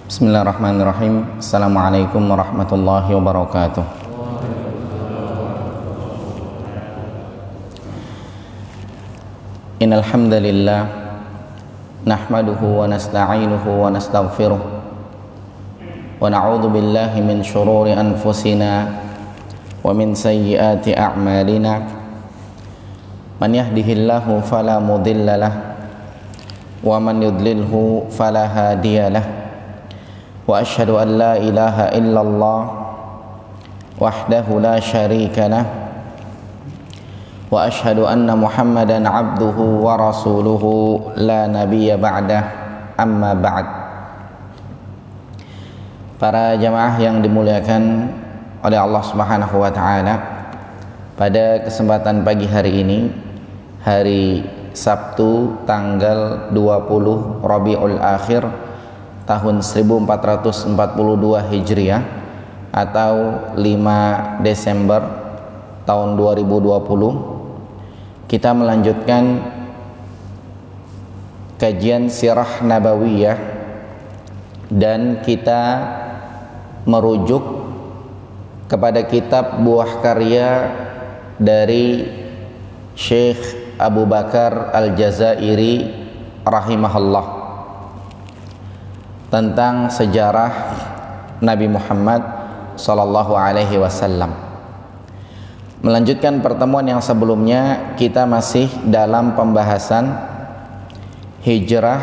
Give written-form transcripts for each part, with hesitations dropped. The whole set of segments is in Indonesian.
Bismillahirrahmanirrahim. Assalamualaikum warahmatullahi wabarakatuh. Innal hamdalillah nahmaduhu wa nasta'inuhu wa nastaghfiruh wa na'udzu billahi min shururi anfusina wa min sayyiati a'malina. Man yahdihillahu fala mudhillalah wa man yudlilhu fala hadiyalah. Wa asyhadu an la ilaha illallah wahdahu la syarika lah wa asyhadu anna Muhammadan abduhu wa rasuluhu la nabiyya ba'dah, amma ba'd. Para jamaah yang dimuliakan oleh Allah Subhanahu wa taala, pada kesempatan pagi hari ini, hari Sabtu tanggal 20 Rabiul Akhir tahun 1442 Hijriah atau 5 Desember tahun 2020, kita melanjutkan kajian Sirah Nabawiyah dan kita merujuk kepada kitab buah karya dari Syekh Abu Bakar Al-Jazairi rahimahullah tentang sejarah Nabi Muhammad sallallahu alaihi wasallam. Melanjutkan pertemuan yang sebelumnya, kita masih dalam pembahasan hijrah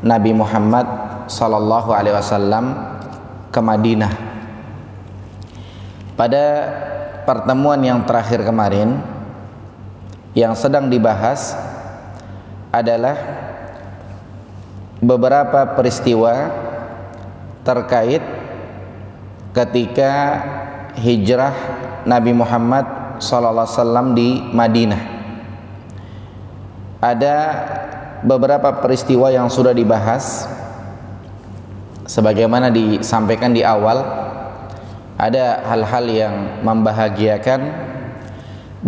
Nabi Muhammad sallallahu alaihi wasallam ke Madinah. Pada pertemuan yang terakhir kemarin, yang sedang dibahas adalah beberapa peristiwa terkait ketika hijrah Nabi Muhammad SAW di Madinah. Ada beberapa peristiwa yang sudah dibahas, sebagaimana disampaikan di awal. Ada hal-hal yang membahagiakan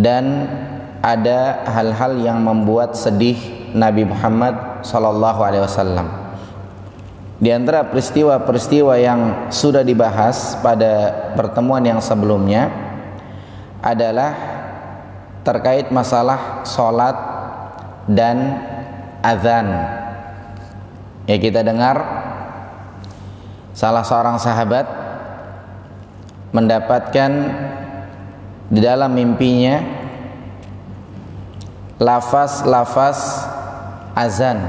dan ada hal-hal yang membuat sedih Nabi Muhammad sallallahu alaihi wasallam. Di antara peristiwa-peristiwa yang sudah dibahas pada pertemuan yang sebelumnya adalah terkait masalah sholat dan azan. Ya, kita dengar salah seorang sahabat mendapatkan di dalam mimpinya lafaz-lafaz azan,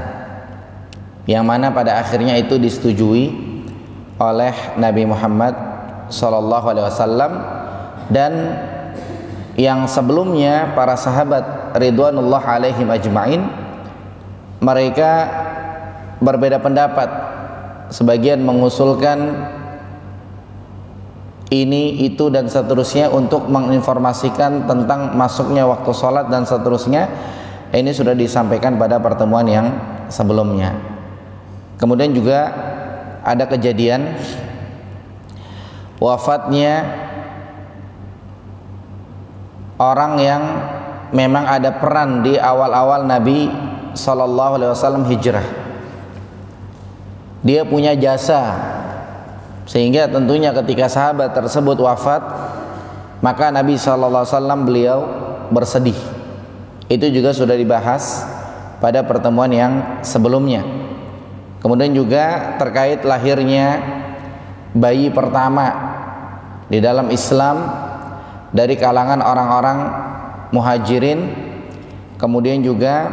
yang mana pada akhirnya itu disetujui oleh Nabi Muhammad SAW, dan yang sebelumnya para sahabat ridwanullah alaihim ajma'in, mereka berbeda pendapat. Sebagian mengusulkan ini, itu, dan seterusnya untuk menginformasikan tentang masuknya waktu sholat dan seterusnya. Ini sudah disampaikan pada pertemuan yang sebelumnya. Kemudian juga ada kejadian wafatnya orang yang memang ada peran di awal-awal Nabi SAW hijrah. Dia punya jasa, sehingga tentunya ketika sahabat tersebut wafat, maka Nabi SAW beliau bersedih. Itu juga sudah dibahas pada pertemuan yang sebelumnya. Kemudian juga terkait lahirnya bayi pertama di dalam Islam dari kalangan orang-orang muhajirin, kemudian juga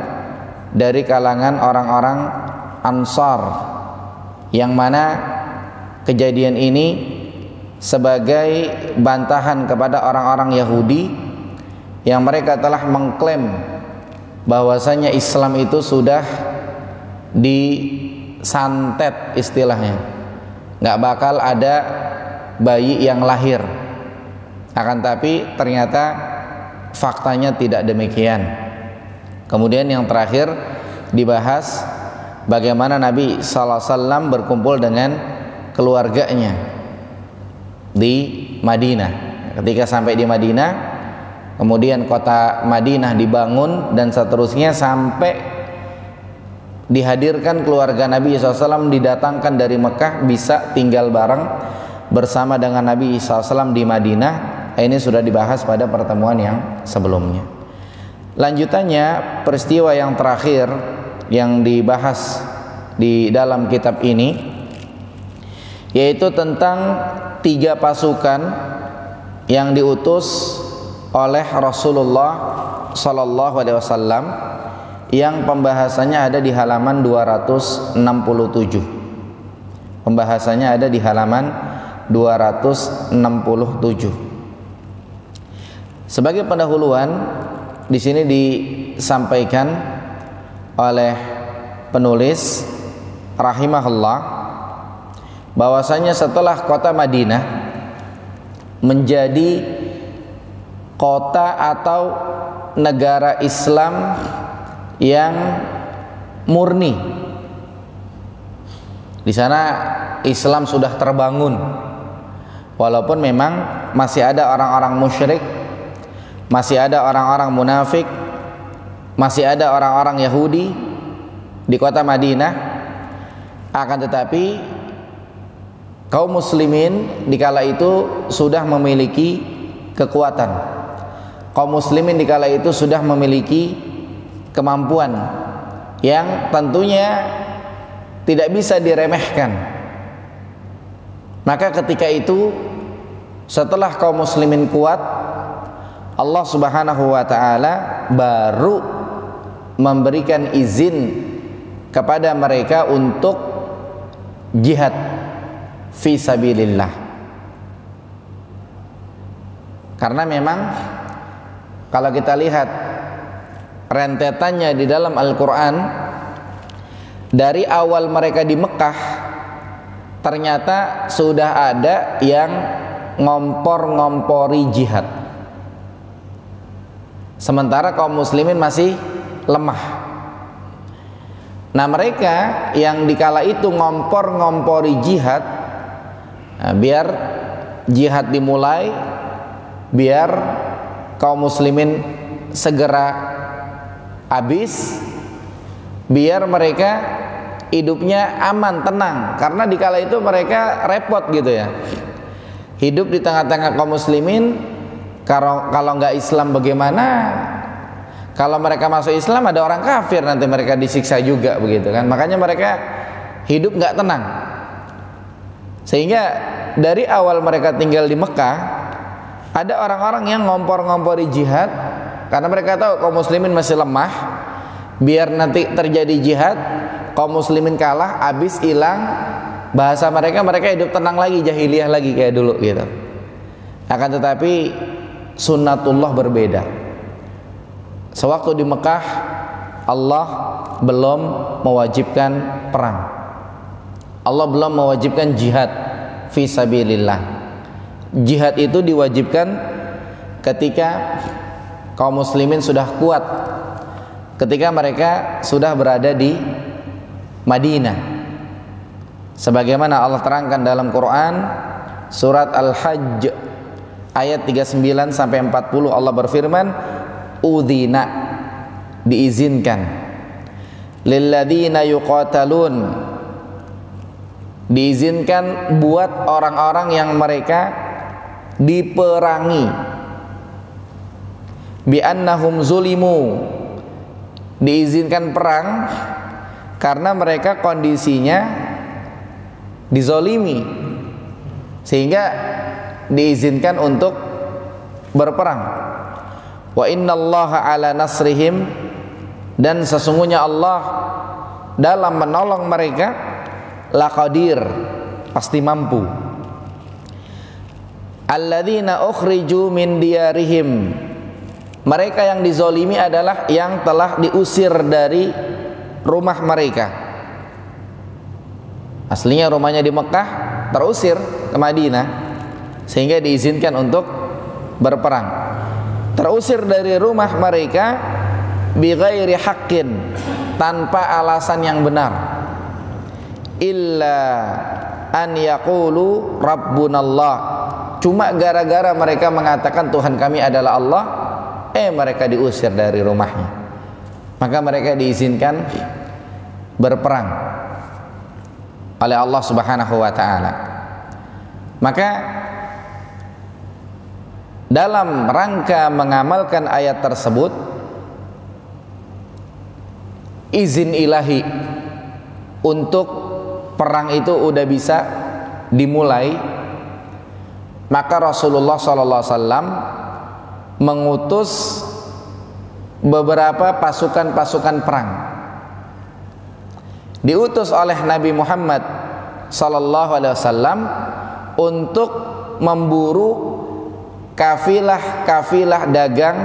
dari kalangan orang-orang Ansar, yang mana kejadian ini sebagai bantahan kepada orang-orang Yahudi yang mereka telah mengklaim bahwasanya Islam itu sudah disantet, istilahnya nggak bakal ada bayi yang lahir. Akan tapi ternyata faktanya tidak demikian. Kemudian yang terakhir dibahas bagaimana Nabi SAW berkumpul dengan keluarganya di Madinah. Ketika sampai di Madinah, kemudian kota Madinah dibangun dan seterusnya, sampai dihadirkan keluarga Nabi SAW, didatangkan dari Mekah, bisa tinggal bareng bersama dengan Nabi SAW di Madinah. Ini sudah dibahas pada pertemuan yang sebelumnya. Lanjutannya, peristiwa yang terakhir yang dibahas di dalam kitab ini, yaitu tentang 3 pasukan yang diutus oleh Rasulullah SAW, yang pembahasannya ada di halaman 267. Pembahasannya ada di halaman 267. Sebagai pendahuluan, di sini disampaikan oleh penulis rahimahullah bahwasanya setelah kota Madinah menjadi kota atau negara Islam yang murni, di sana Islam sudah terbangun, walaupun memang masih ada orang-orang musyrik, masih ada orang-orang munafik, masih ada orang-orang Yahudi di kota Madinah. Akan tetapi kaum muslimin di kala itu sudah memiliki kekuatan. Kaum muslimin di kala itu sudah memiliki kemampuan yang tentunya tidak bisa diremehkan. Maka ketika itu, setelah kaum muslimin kuat, Allah Subhanahu wa ta'ala baru memberikan izin kepada mereka untuk jihad fi sabilillah. Karena memang kalau kita lihat rentetannya di dalam Al-Quran, dari awal mereka di Mekah ternyata sudah ada yang ngompor-ngompori jihad, sementara kaum muslimin masih lemah. Nah, mereka yang dikala itu ngompor-ngompori jihad, biar jihad dimulai, biar kaum muslimin segera habis, biar mereka hidupnya aman, tenang. Karena dikala itu mereka repot gitu ya, hidup di tengah-tengah kaum muslimin. Kalau nggak Islam bagaimana? Kalau mereka masuk Islam ada orang kafir, nanti mereka disiksa juga begitu kan. Makanya mereka hidup nggak tenang. Sehingga dari awal mereka tinggal di Mekah, ada orang-orang yang ngompor-ngompori jihad, karena mereka tahu kaum muslimin masih lemah. Biar nanti terjadi jihad, kaum muslimin kalah, habis, hilang. Bahasa mereka hidup tenang lagi, jahiliyah lagi kayak dulu gitu. Akan tetapi sunnatullah berbeda. Sewaktu di Mekah, Allah belum mewajibkan perang, Allah belum mewajibkan jihad fi sabilillah. Jihad itu diwajibkan ketika kaum muslimin sudah kuat, ketika mereka sudah berada di Madinah. Sebagaimana Allah terangkan dalam Quran surat Al-Hajj ayat 39 sampai 40, Allah berfirman, udzina, diizinkan, lilladzina yuqatalun, diizinkan buat orang-orang yang mereka diperangi, bi annahum zulimu, diizinkan perang karena mereka kondisinya dizolimi, sehingga diizinkan untuk berperang. Wa innallaha ala nasrihim, dan sesungguhnya Allah dalam menolong mereka laqadir, pasti mampu. Alladzina ukhriju min diyarihim, mereka yang dizolimi adalah yang telah diusir dari rumah mereka. Aslinya rumahnya di Mekah, terusir ke Madinah, sehingga diizinkan untuk berperang. Terusir dari rumah mereka bighairi haqqin, tanpa alasan yang benar, illa an yaqulu rabbunallah, cuma gara-gara mereka mengatakan Tuhan kami adalah Allah, mereka diusir dari rumahnya. Maka mereka diizinkan berperang oleh Allah Subhanahu wa taala. Maka dalam rangka mengamalkan ayat tersebut, izin ilahi untuk perang itu udah bisa dimulai, maka Rasulullah SAW mengutus beberapa pasukan-pasukan perang. Diutus oleh Nabi Muhammad SAW untuk memburu kafilah-kafilah dagang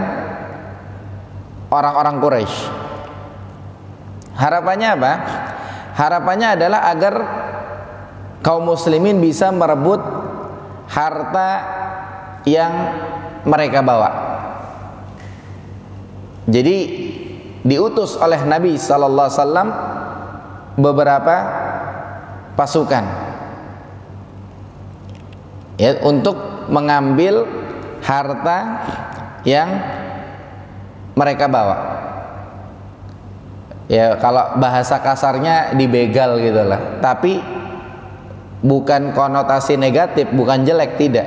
orang-orang Quraisy. Harapannya apa? Harapannya adalah agar kaum muslimin bisa merebut harta yang mereka bawa. Jadi diutus oleh Nabi sallallahu alaihi wasallam beberapa pasukan ya, untuk mengambil harta yang mereka bawa. Ya, kalau bahasa kasarnya dibegal gitu lah. Tapi bukan konotasi negatif, bukan jelek, tidak.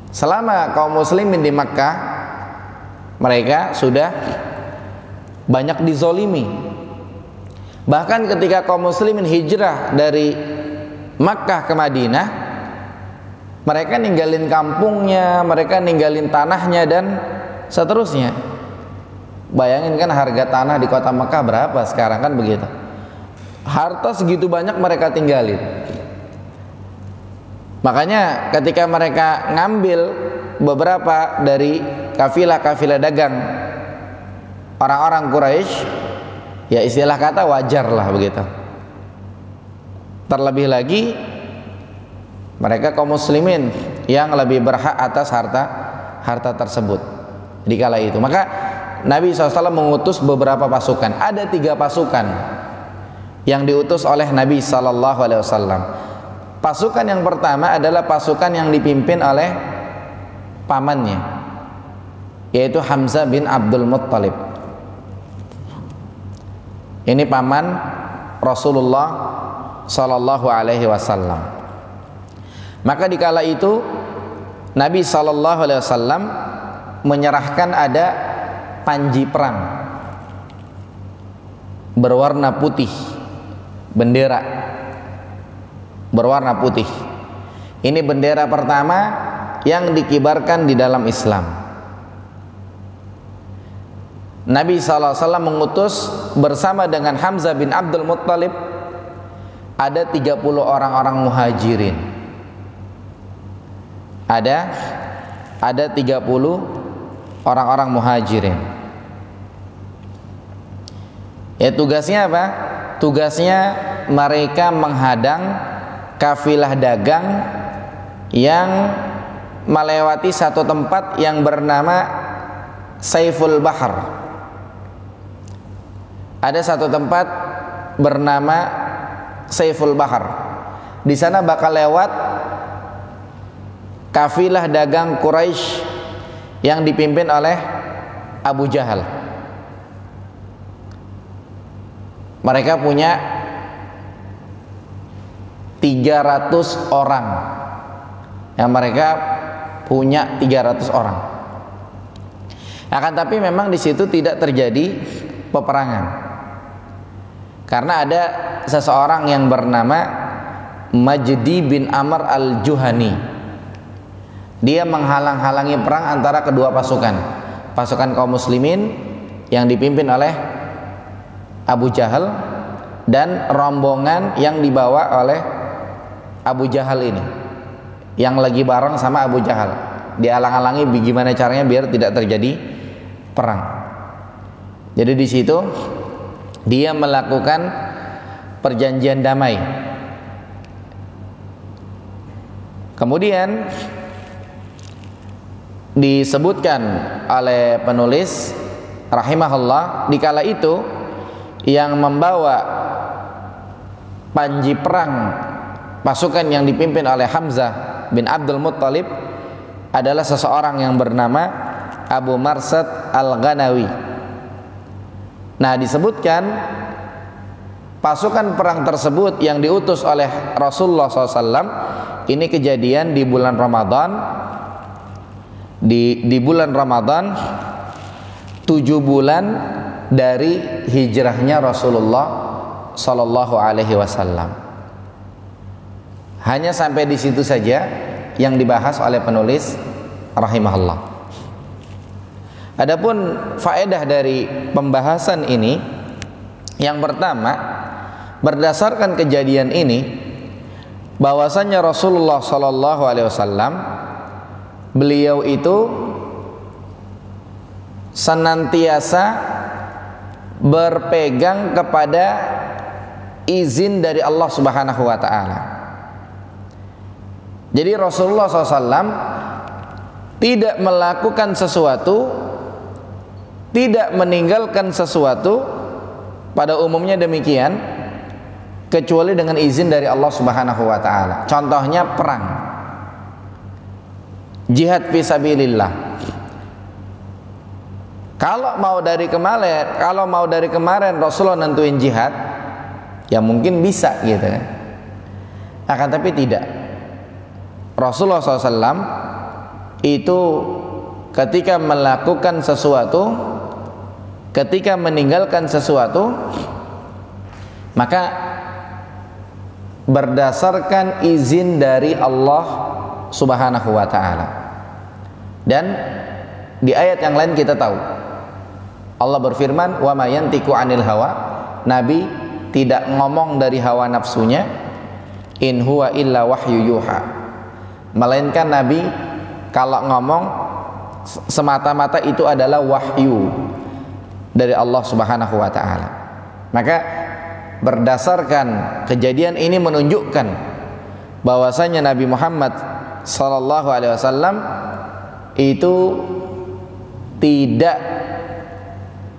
Selama kaum muslimin di Makkah, mereka sudah banyak dizolimi. Bahkan ketika kaum muslimin hijrah dari Makkah ke Madinah, mereka ninggalin kampungnya, mereka ninggalin tanahnya dan seterusnya. Bayangin kan harga tanah di kota Makkah berapa sekarang, kan begitu. Harta segitu banyak mereka tinggalin. Makanya ketika mereka ngambil beberapa dari kafilah-kafilah dagang orang-orang Quraisy, ya istilah kata wajar lah begitu. Terlebih lagi mereka kaum muslimin yang lebih berhak atas harta tersebut di kala itu. Maka Nabi SAW mengutus beberapa pasukan. Ada 3 pasukan yang diutus oleh Nabi SAW. Pasukan yang pertama adalah pasukan yang dipimpin oleh pamannya, yaitu Hamzah bin Abdul Muttalib. Ini paman Rasulullah SAW. Maka di kala itu Nabi SAW menyerahkan ada panji perang berwarna putih, bendera berwarna putih. Ini bendera pertama yang dikibarkan di dalam Islam. Nabi SAW mengutus bersama dengan Hamzah bin Abdul Muttalib ada 30 orang-orang muhajirin. Ada 30 orang-orang muhajirin. Ya, tugasnya apa? Tugasnya mereka menghadang kafilah dagang yang melewati satu tempat yang bernama Saiful Bahar. Ada satu tempat bernama Saiful Bahar. Di sana bakal lewat kafilah dagang Quraisy yang dipimpin oleh Abu Jahal. Mereka punya 300 orang. Yang mereka punya 300 orang. Akan tapi memang di situ tidak terjadi peperangan. Karena ada seseorang yang bernama Majdi bin Amr al-Juhani. Dia menghalang-halangi perang antara kedua pasukan. Pasukan kaum muslimin yang dipimpin oleh Abu Jahal dan rombongan yang dibawa oleh Abu Jahal ini, yang lagi bareng sama Abu Jahal. Dihalang-halangi bagaimana caranya biar tidak terjadi perang. Jadi di situ dia melakukan perjanjian damai. Kemudian disebutkan oleh penulis rahimahullah, di kala itu yang membawa panji perang pasukan yang dipimpin oleh Hamzah bin Abdul Muttalib adalah seseorang yang bernama Abu Marsad al-Ghanawi. Nah, disebutkan pasukan perang tersebut yang diutus oleh Rasulullah SAW ini kejadian di bulan Ramadan, di bulan Ramadan 7 bulan dari hijrahnya Rasulullah Sallallahu Alaihi Wasallam. Hanya sampai di situ saja yang dibahas oleh penulis rahimahullah. Adapun faedah dari pembahasan ini, yang pertama, berdasarkan kejadian ini, bahwasanya Rasulullah Sallallahu Alaihi Wasallam beliau itu senantiasa berpegang kepada izin dari Allah Subhanahu Wa Taala. Jadi Rasulullah SAW tidak melakukan sesuatu, tidak meninggalkan sesuatu, pada umumnya demikian, kecuali dengan izin dari Allah Subhanahu wa taala. Contohnya perang, jihad fisabilillah. Kalau mau dari kemarin Rasulullah nentuin jihad, ya mungkin bisa gitu kan. Akan tapi tidak. Rasulullah SAW itu ketika melakukan sesuatu, ketika meninggalkan sesuatu, maka berdasarkan izin dari Allah Subhanahu wa taala. Dan di ayat yang lain kita tahu Allah berfirman, wa ma yantiqu 'anil hawa, Nabi tidak ngomong dari hawa nafsunya, in huwa illa wahyu yuha, melainkan Nabi kalau ngomong semata-mata itu adalah wahyu dari Allah Subhanahu wa taala. Maka berdasarkan kejadian ini menunjukkan bahwasanya Nabi Muhammad sallallahu alaihi wasallam itu tidak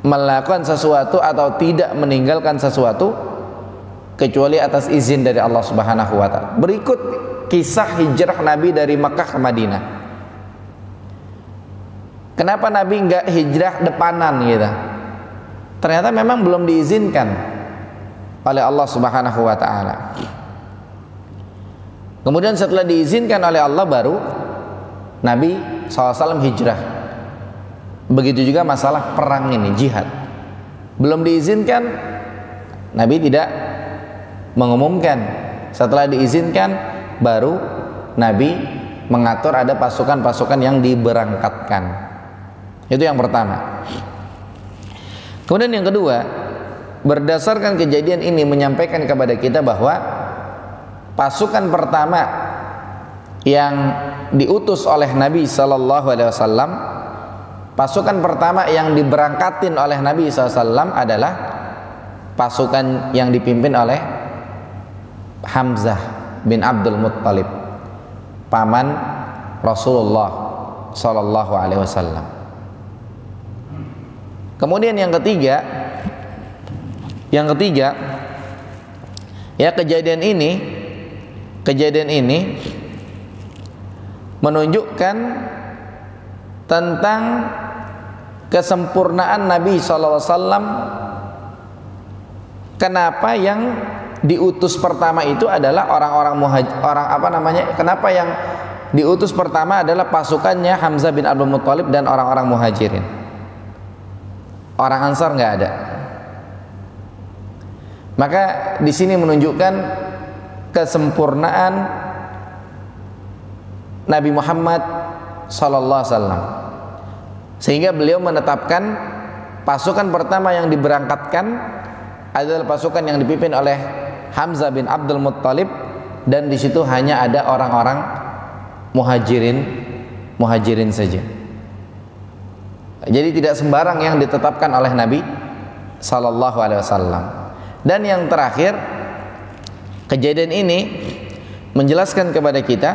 melakukan sesuatu atau tidak meninggalkan sesuatu kecuali atas izin dari Allah Subhanahu wa taala. Berikut kisah hijrah Nabi dari Makkah ke Madinah. Kenapa Nabi enggak hijrah depanan gitu? Ternyata memang belum diizinkan oleh Allah Subhanahu wa taala. Kemudian setelah diizinkan oleh Allah baru Nabi SAW hijrah. Begitu juga masalah perang ini, jihad. Belum diizinkan, Nabi tidak mengumumkan. Setelah diizinkan, baru Nabi mengatur ada pasukan-pasukan yang diberangkatkan. Itu yang pertama. Kemudian yang kedua, berdasarkan kejadian ini menyampaikan kepada kita bahwa pasukan pertama yang diutus oleh Nabi Sallallahu Alaihi Wasallam, pasukan pertama yang diberangkatin oleh Nabi SAW adalah pasukan yang dipimpin oleh Hamzah bin Abdul Muttalib, paman Rasulullah Sallallahu Alaihi Wasallam. Kemudian yang ketiga, ya kejadian ini menunjukkan tentang kesempurnaan Nabi SAW. Kenapa yang diutus pertama itu adalah kenapa yang diutus pertama adalah pasukannya Hamzah bin Abdul Muttalib dan orang-orang Muhajirin. Orang Ansar nggak ada. Maka di sini menunjukkan kesempurnaan Nabi Muhammad sallallahu alaihi wasallam, sehingga beliau menetapkan pasukan pertama yang diberangkatkan adalah pasukan yang dipimpin oleh Hamzah bin Abdul Muttalib, dan di situ hanya ada orang-orang muhajirin saja. Jadi tidak sembarang yang ditetapkan oleh Nabi sallallahu alaihi wasallam. Dan yang terakhir, kejadian ini menjelaskan kepada kita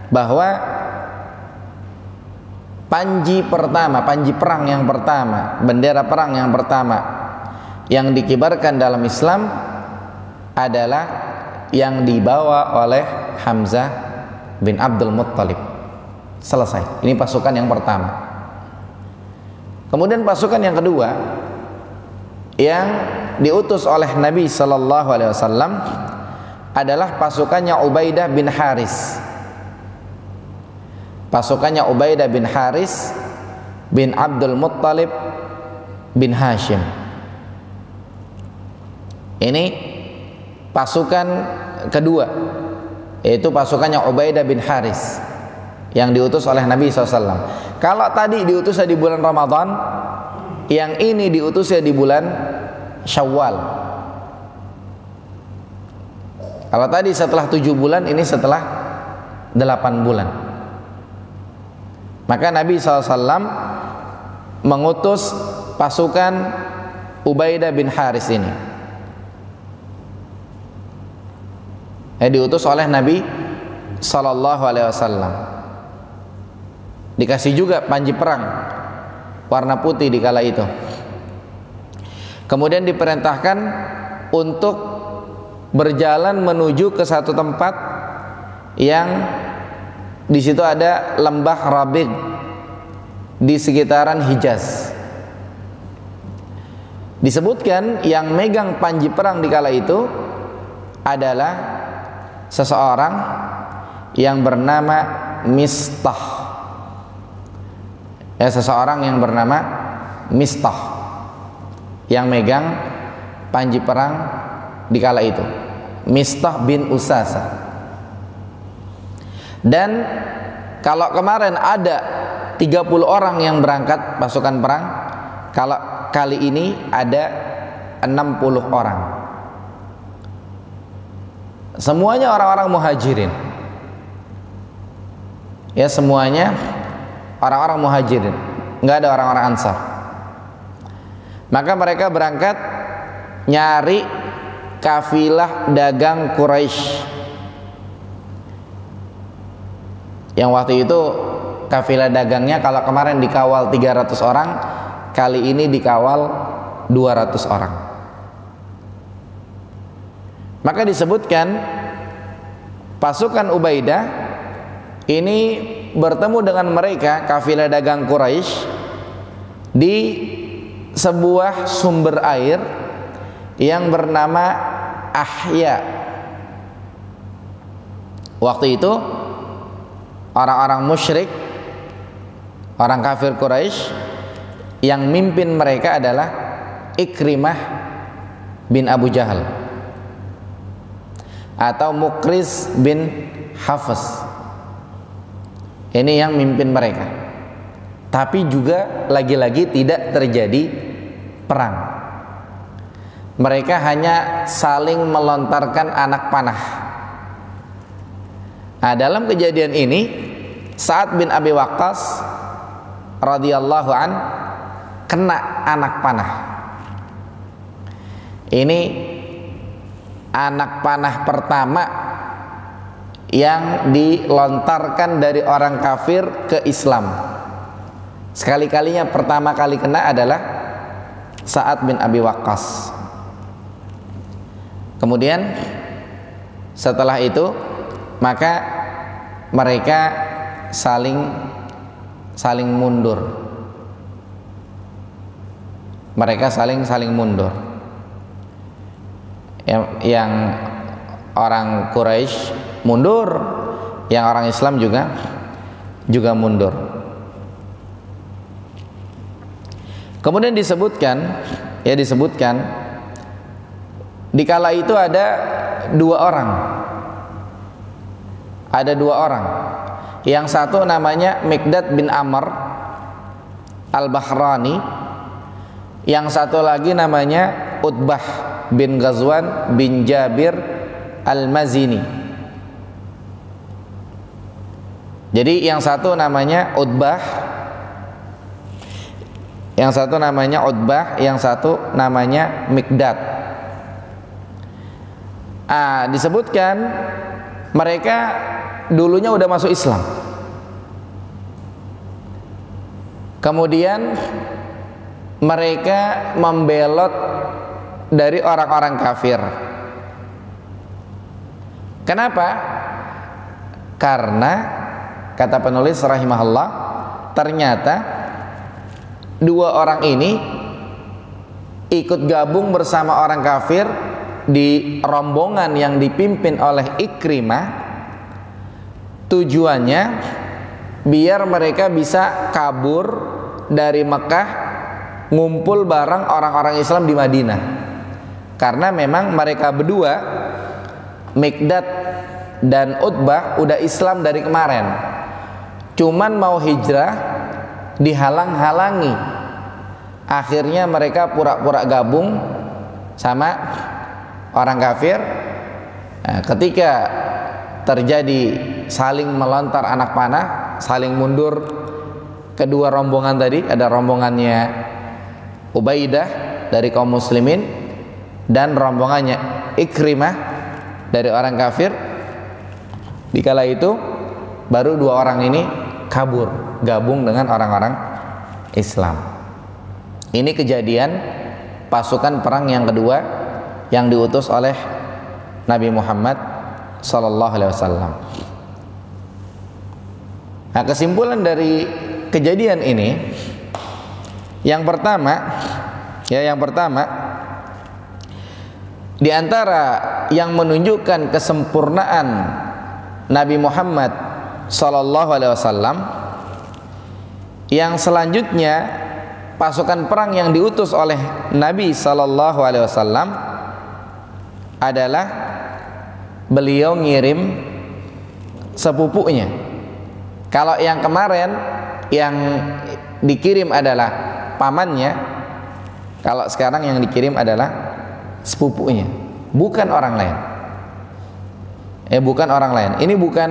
bahwa panji perang yang pertama, bendera perang yang pertama yang dikibarkan dalam Islam adalah yang dibawa oleh Hamzah bin Abdul Muttalib. Selesai. Ini pasukan yang pertama. Kemudian pasukan yang kedua yang diutus oleh Nabi sallallahu alaihi wasallam adalah pasukannya Ubaidah bin Haris. Pasukannya Ubaidah bin Haris bin Abdul Muttalib bin Hashim. Ini pasukan kedua, yaitu pasukannya Ubaidah bin Haris yang diutus oleh Nabi SAW. Kalau tadi diutusnya di bulan Ramadan, yang ini diutusnya di bulan Syawal. Kalau tadi setelah 7 bulan, ini setelah 8 bulan. Maka Nabi SAW mengutus pasukan Ubaidah bin Haris ini. Diutus oleh Nabi SAW. Dikasih juga panji perang warna putih di kala itu. Kemudian diperintahkan untuk berjalan menuju ke satu tempat yang di situ ada lembah Rabiq di sekitaran Hijaz. Disebutkan yang megang panji perang di kala itu adalah seseorang yang bernama Mistah. Seseorang yang bernama Mistah yang megang panji perang di kala itu, Mistah bin Usasa. Dan kalau kemarin ada 30 orang yang berangkat pasukan perang, kalau kali ini ada 60 orang. Semuanya orang-orang muhajirin. Semuanya orang-orang muhajirin, nggak ada orang-orang ansar. Maka mereka berangkat nyari kafilah dagang Quraisy. Yang waktu itu kafilah dagangnya kalau kemarin dikawal 300 orang, kali ini dikawal 200 orang. Maka disebutkan pasukan Ubaidah ini bertemu dengan mereka kafilah dagang Quraisy di sebuah sumber air yang bernama Ahya. Waktu itu orang-orang musyrik, orang kafir Quraisy, yang mimpin mereka adalah Ikrimah bin Abu Jahal atau Mukris bin Hafs. Ini yang mimpin mereka. Tapi juga lagi-lagi tidak terjadi perang. Mereka hanya saling melontarkan anak panah. Nah, dalam kejadian ini Sa'ad bin Abi Waqqas radhiyallahu an kena anak panah. Ini anak panah pertama yang dilontarkan dari orang kafir ke Islam. Sekali-kalinya pertama kali kena adalah Sa'ad bin Abi Waqqas. Kemudian setelah itu maka mereka saling mundur. Mereka saling mundur. Yang orang Quraisy mundur, yang orang Islam juga mundur. Kemudian disebutkan di kala itu ada dua orang. Yang satu namanya Miqdad bin Amr Al-Bahrani, yang satu lagi namanya Utbah bin Ghazwan bin Jabir Al-Mazini. Jadi yang satu namanya Utbah, yang satu namanya Miqdad. Disebutkan mereka dulunya udah masuk Islam. Kemudian mereka membelot dari orang-orang kafir. Kenapa? Karena kata penulis rahimahullah, ternyata dua orang ini ikut gabung bersama orang kafir di rombongan yang dipimpin oleh Ikrimah, tujuannya biar mereka bisa kabur dari Mekah, ngumpul bareng orang-orang Islam di Madinah. Karena memang mereka berdua, Mikdad dan Utbah, udah Islam dari kemarin, cuman mau hijrah dihalang-halangi. Akhirnya mereka pura-pura gabung sama orang kafir. Nah, ketika terjadi saling melontar anak panah, saling mundur kedua rombongan tadi, ada rombongannya Ubaidah dari kaum muslimin dan rombongannya Ikrimah dari orang kafir. Dikala itu baru dua orang ini kabur, gabung dengan orang-orang Islam. Ini kejadian pasukan perang yang kedua yang diutus oleh Nabi Muhammad sallallahu alaihi wasallam. Nah, kesimpulan dari kejadian ini, yang pertama di antara yang menunjukkan kesempurnaan Nabi Muhammad sallallahu alaihi wasallam, yang selanjutnya pasukan perang yang diutus oleh Nabi sallallahu alaihi wasallam adalah beliau ngirim sepupunya. Kalau yang kemarin yang dikirim adalah pamannya, kalau sekarang yang dikirim adalah sepupunya, bukan orang lain. Bukan orang lain. Ini bukan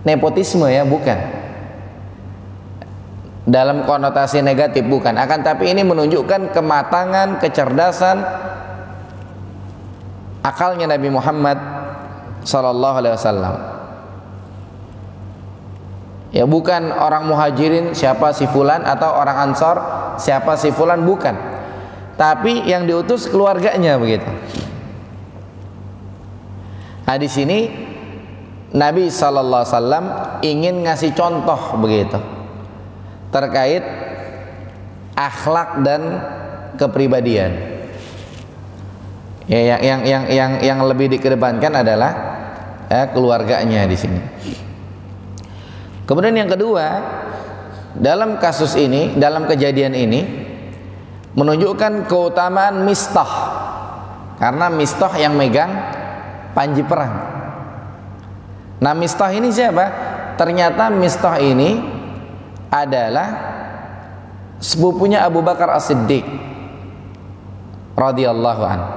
nepotisme ya, bukan. Dalam konotasi negatif bukan, akan tapi ini menunjukkan kematangan, kecerdasan akalnya Nabi Muhammad sallallahu alaihi wasallam. Ya, bukan orang muhajirin siapa si fulan atau orang ansor siapa si fulan, bukan. Tapi yang diutus keluarganya begitu. Nah, di sini Nabi sallallahu alaihi wasallam ingin ngasih contoh begitu terkait akhlak dan kepribadian. Ya, yang lebih dikedepankan adalah keluarganya di sini. Kemudian yang kedua, dalam kasus ini, dalam kejadian ini menunjukkan keutamaan Mistah, karena Mistah yang megang panji perang. Nah, Mistah ini siapa? Ternyata Mistah ini adalah sepupunya Abu Bakar As-Siddiq radhiyallahu anhu.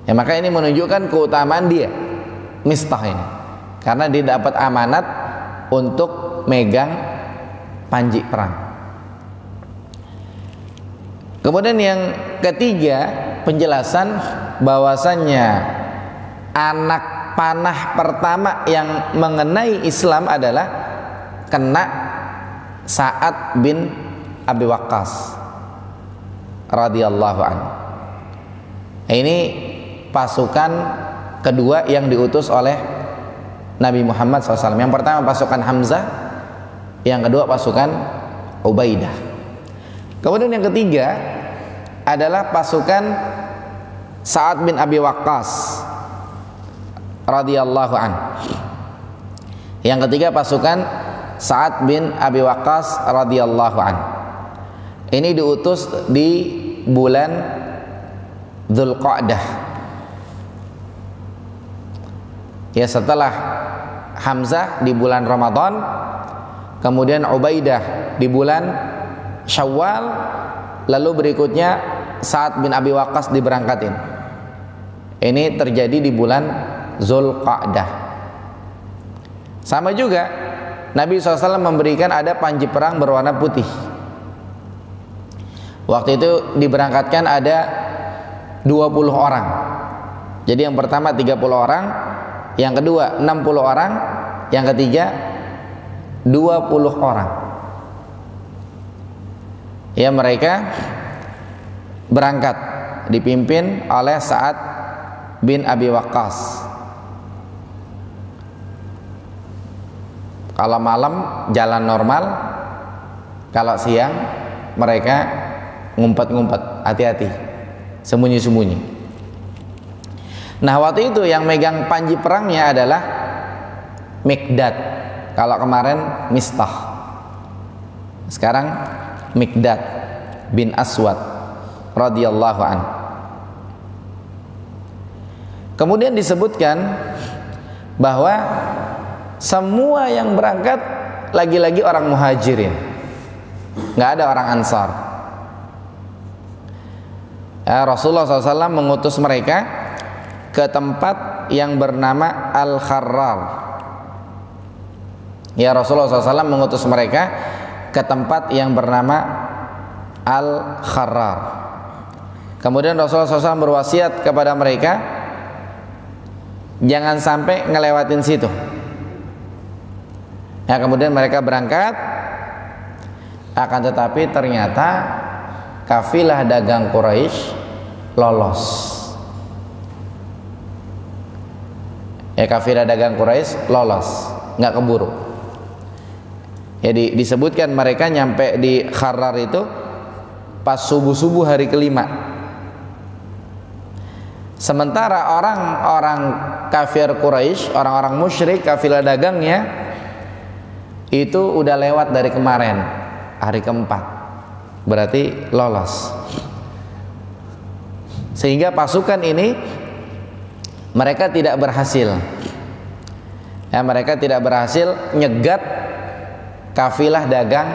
Ya, maka ini menunjukkan keutamaan dia, Mistah ini, karena dia dapat amanat untuk megang panji perang. Kemudian yang ketiga, penjelasan bahwasannya anak panah pertama yang mengenai Islam adalah kena Sa'ad bin Abi Waqqas radhiyallahu anhu. Ini pasukan kedua yang diutus oleh Nabi Muhammad SAW. Yang pertama pasukan Hamzah, yang kedua pasukan Ubaidah. Kemudian yang ketiga adalah pasukan Sa'ad bin Abi Waqqas radhiyallahu anhu. Yang ketiga pasukan Sa'ad bin Abi Waqqas radhiyallahu anhu. Ini diutus di bulan Dzulqa'dah. Ya, setelah Hamzah di bulan Ramadan, kemudian Ubaidah di bulan Syawal, lalu berikutnya Sa'ad bin Abi Waqqas diberangkatin. Ini terjadi di bulan Dzulqa'dah. Sama juga Nabi SAW memberikan ada panji perang berwarna putih. Waktu itu diberangkatkan ada 20 orang. Jadi yang pertama 30 orang, yang kedua 60 orang, yang ketiga 20 orang. Ya, mereka berangkat dipimpin oleh Sa'ad bin Abi Waqqas. Kalau malam jalan normal, kalau siang mereka ngumpet-ngumpet, hati-hati, sembunyi-sembunyi. Nah, waktu itu yang megang panji perangnya adalah Miqdad. Kalau kemarin Mistah, sekarang Miqdad bin Aswad radhiyallahu an. Kemudian disebutkan bahwa semua yang berangkat lagi-lagi orang muhajirin, nggak ada orang ansar. Rasulullah SAW mengutus mereka ke tempat yang bernama Al-Kharrar. Ya, Rasulullah SAW mengutus mereka ke tempat yang bernama Al-Kharrar. Kemudian Rasulullah SAW berwasiat kepada mereka, jangan sampai ngelewatin situ. Ya, kemudian mereka berangkat, akan tetapi ternyata kafilah dagang Quraisy lolos. Ya, kafilah dagang Quraisy lolos, nggak keburu. Jadi disebutkan mereka nyampe di Kharrar itu pas subuh-subuh hari kelima. Sementara orang-orang kafir Quraisy, orang-orang musyrik, kafilah dagangnya itu udah lewat dari kemarin, hari keempat, berarti lolos. Sehingga pasukan ini mereka tidak berhasil, ya, mereka tidak berhasil nyegat kafilah dagang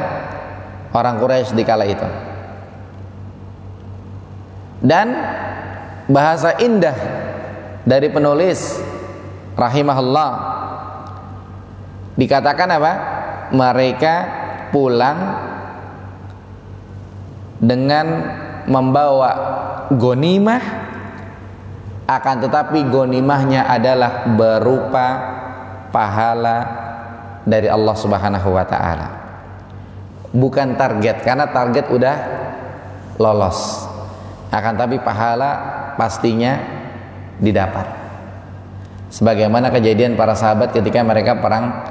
orang Quraisy di kala itu. Dan bahasa indah dari penulis rahimahullah, dikatakan apa? Mereka pulang dengan membawa ghanimah, akan tetapi ghanimahnya adalah berupa pahala dari Allah Subhanahu wa taala. Bukan target, karena target udah lolos. Akan tapi pahala pastinya didapat. Sebagaimana kejadian para sahabat ketika mereka perang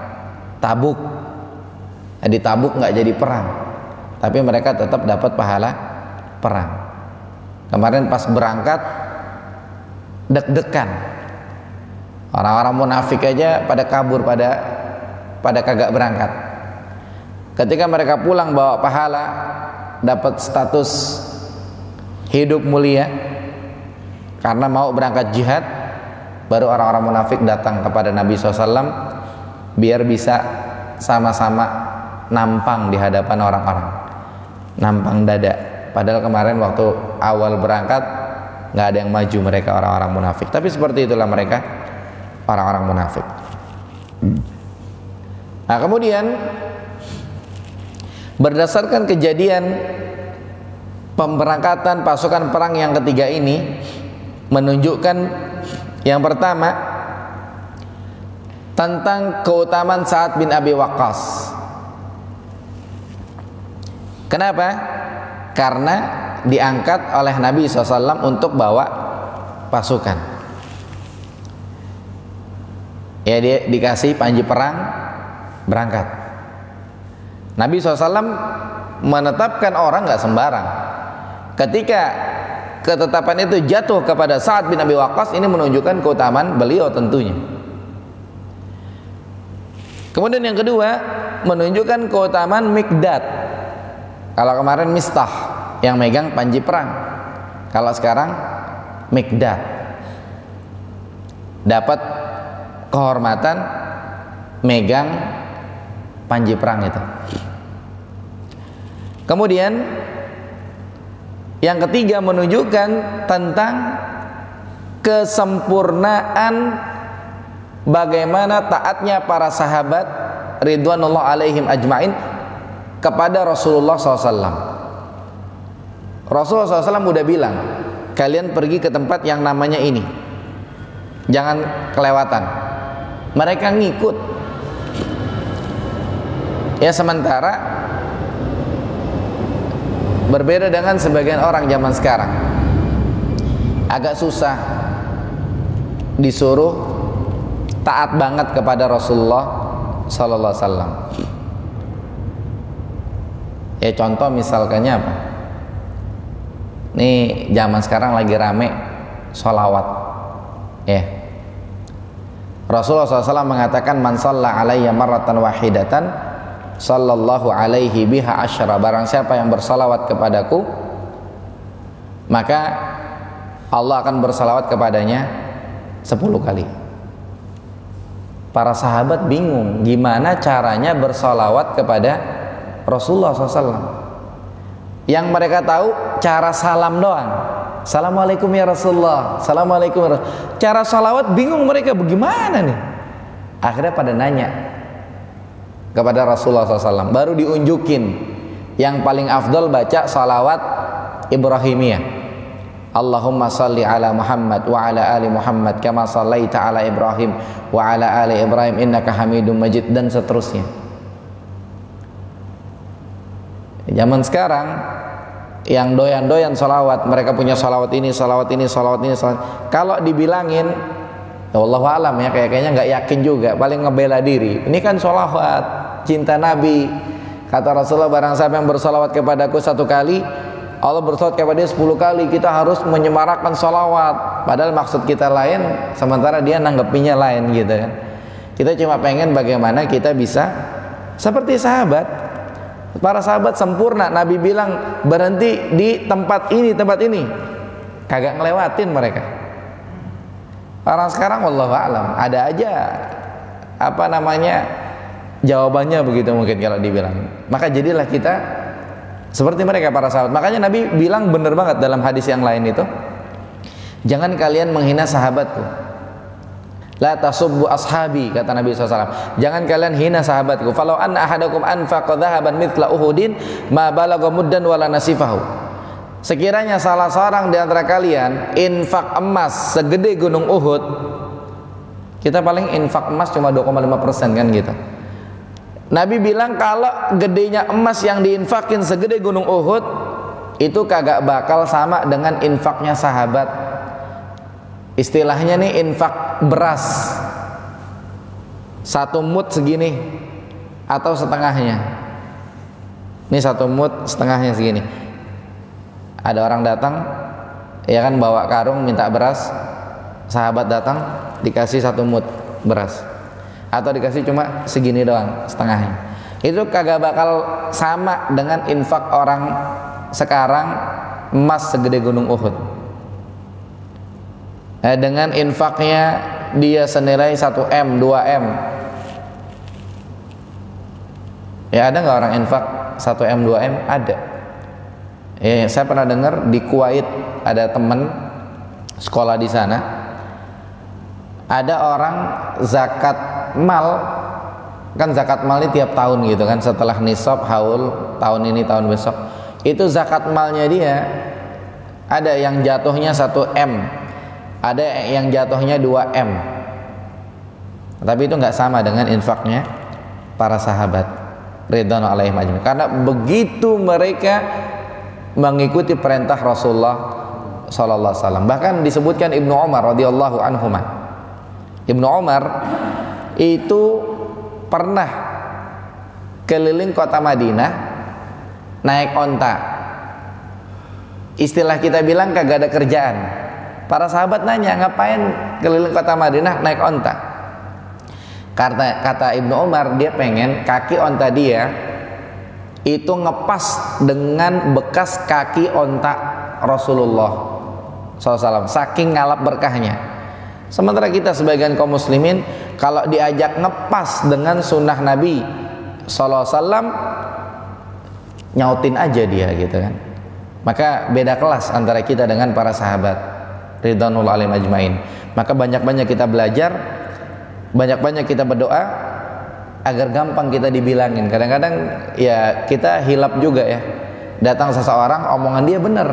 Tabuk. Di Tabuk nggak jadi perang, tapi mereka tetap dapat pahala perang. Kemarin pas berangkat deg-degan, orang-orang munafik aja pada kabur, pada kagak berangkat. Ketika mereka pulang bawa pahala, dapat status hidup mulia karena mau berangkat jihad, baru orang-orang munafik datang kepada Nabi SAW biar bisa sama-sama nampang di hadapan orang-orang, nampang dada. Padahal kemarin waktu awal berangkat nggak ada yang maju, mereka orang-orang munafik. Tapi seperti itulah mereka, orang-orang munafik. Nah, kemudian berdasarkan kejadian pemberangkatan pasukan perang yang ketiga ini menunjukkan yang pertama tentang keutamaan Sa'ad bin Abi Waqqas. Kenapa? Karena diangkat oleh Nabi SAW untuk bawa pasukan. Ya, dia dikasih panji perang, berangkat. Nabi SAW menetapkan orang nggak sembarang. Ketika ketetapan itu jatuh kepada Sa'ad bin Abi Waqqas, ini menunjukkan keutamaan beliau tentunya. Kemudian yang kedua, menunjukkan keutamaan Miqdad. Kalau kemarin Mistah yang megang panji perang, kalau sekarang Miqdad dapat kehormatan megang panji perang itu. Kemudian yang ketiga menunjukkan tentang kesempurnaan bagaimana taatnya para sahabat ridwanullah alaihim ajmain kepada Rasulullah SAW. Rasulullah SAW udah bilang, kalian pergi ke tempat yang namanya ini, jangan kelewatan. Mereka ngikut. Ya, sementara berbeda dengan sebagian orang zaman sekarang, agak susah disuruh taat banget kepada Rasulullah Sallallahu Alaihi Wasallam. Ya, contoh misalkannya apa? Ini zaman sekarang lagi rame sholawat, ya. Rasulullah SAW mengatakan, man shalla alayya marratan wahidatan sallallahu alaihi biha asyara. Barang siapa yang bersalawat kepadaku, maka Allah akan bersalawat kepadanya 10 kali. Para sahabat bingung gimana caranya bersalawat kepada Rasulullah SAW. Yang mereka tahu cara salam doang. Assalamualaikum ya Rasulullah, Assalamualaikum ya Rasulullah. Cara salawat bingung mereka, bagaimana nih. Akhirnya pada nanya kepada Rasulullah SAW, baru diunjukin yang paling afdol baca salawat Ibrahimiyah. Allahumma salli ala Muhammad wa ala ali Muhammad kama sallaita ala Ibrahim wa ala ali Ibrahim innaka Hamidum Majid, dan seterusnya. Zaman sekarang yang doyan-doyan salawat, mereka punya salawat ini, salawat ini, salawat ini, salawat. Kalau dibilangin, ya Allah alam ya, kayaknya nggak yakin juga, paling ngebela diri. Ini kan salawat cinta Nabi. Kata Rasulullah, barang siapa yang bersalawat kepadaku 1 kali, Allah bersalawat kepada dia 10 kali. Kita harus menyemarakkan salawat, padahal maksud kita lain, sementara dia nanggepinnya lain gitu kan. Kita cuma pengen bagaimana kita bisa seperti sahabat. Para sahabat sempurna. Nabi bilang berhenti di tempat ini, kagak ngelewatin mereka. Orang sekarang wallahu a'lam, ada aja jawabannya begitu mungkin kalau dibilang. Maka jadilah kita seperti mereka para sahabat. Makanya Nabi bilang benar banget dalam hadis yang lain itu, jangan kalian menghina sahabatku. La tasubbu ashabi, kata Nabi SAW. Jangan kalian hina sahabatku. Falau anna ahadakum anfaqa dhahaban mithla Uhudin ma balagha muddan wala nasifahu. Sekiranya salah seorang di antara kalian infak emas segede gunung Uhud, kita paling infak emas cuma 2,5% kan gitu. Nabi bilang kalau gedenya emas yang diinfakin segede gunung Uhud, itu kagak bakal sama dengan infaknya sahabat. Istilahnya nih infak beras 1 mud segini atau setengahnya. Ini 1 mud setengahnya segini. Ada orang datang, ya kan, bawa karung minta beras. Sahabat datang dikasih 1 mud beras, atau dikasih cuma segini doang setengahnya. Itu kagak bakal sama dengan infak orang sekarang emas segede gunung Uhud. Dengan infaknya dia senilai 1M, 2M. Ya, ada nggak orang infak 1M, 2M? Ada. Saya pernah dengar di Kuwait ada teman sekolah di sana. Ada orang zakat mal, kan zakat mal ini tiap tahun gitu kan, setelah nisab haul tahun ini tahun besok. Itu zakat malnya dia ada yang jatuhnya 1M. Ada yang jatuhnya 2M. Tapi itu nggak sama dengan infaknya para sahabat ridwan alaihim ajmain. Karena begitu mereka mengikuti perintah Rasulullah sallallahu alaihi wasallam. Bahkan disebutkan Ibnu Umar radhiyallahu anhuma. Ibnu Umar itu pernah keliling kota Madinah naik onta. Istilah kita bilang kagak ada kerjaan. Para sahabat nanya, ngapain keliling kota Madinah naik onta? Kata Ibnu Umar, dia pengen kaki onta dia itu ngepas dengan bekas kaki onta Rasulullah SAW, saking ngalap berkahnya. Sementara kita sebagian kaum muslimin, kalau diajak ngepas dengan sunnah Nabi SAW, nyautin aja dia gitu kan. Maka beda kelas antara kita dengan para sahabat ridwanul alim ajmain. Maka banyak-banyak kita belajar, banyak-banyak kita berdoa agar gampang kita dibilangin. Kadang-kadang ya kita hilap juga ya, datang seseorang omongan dia benar,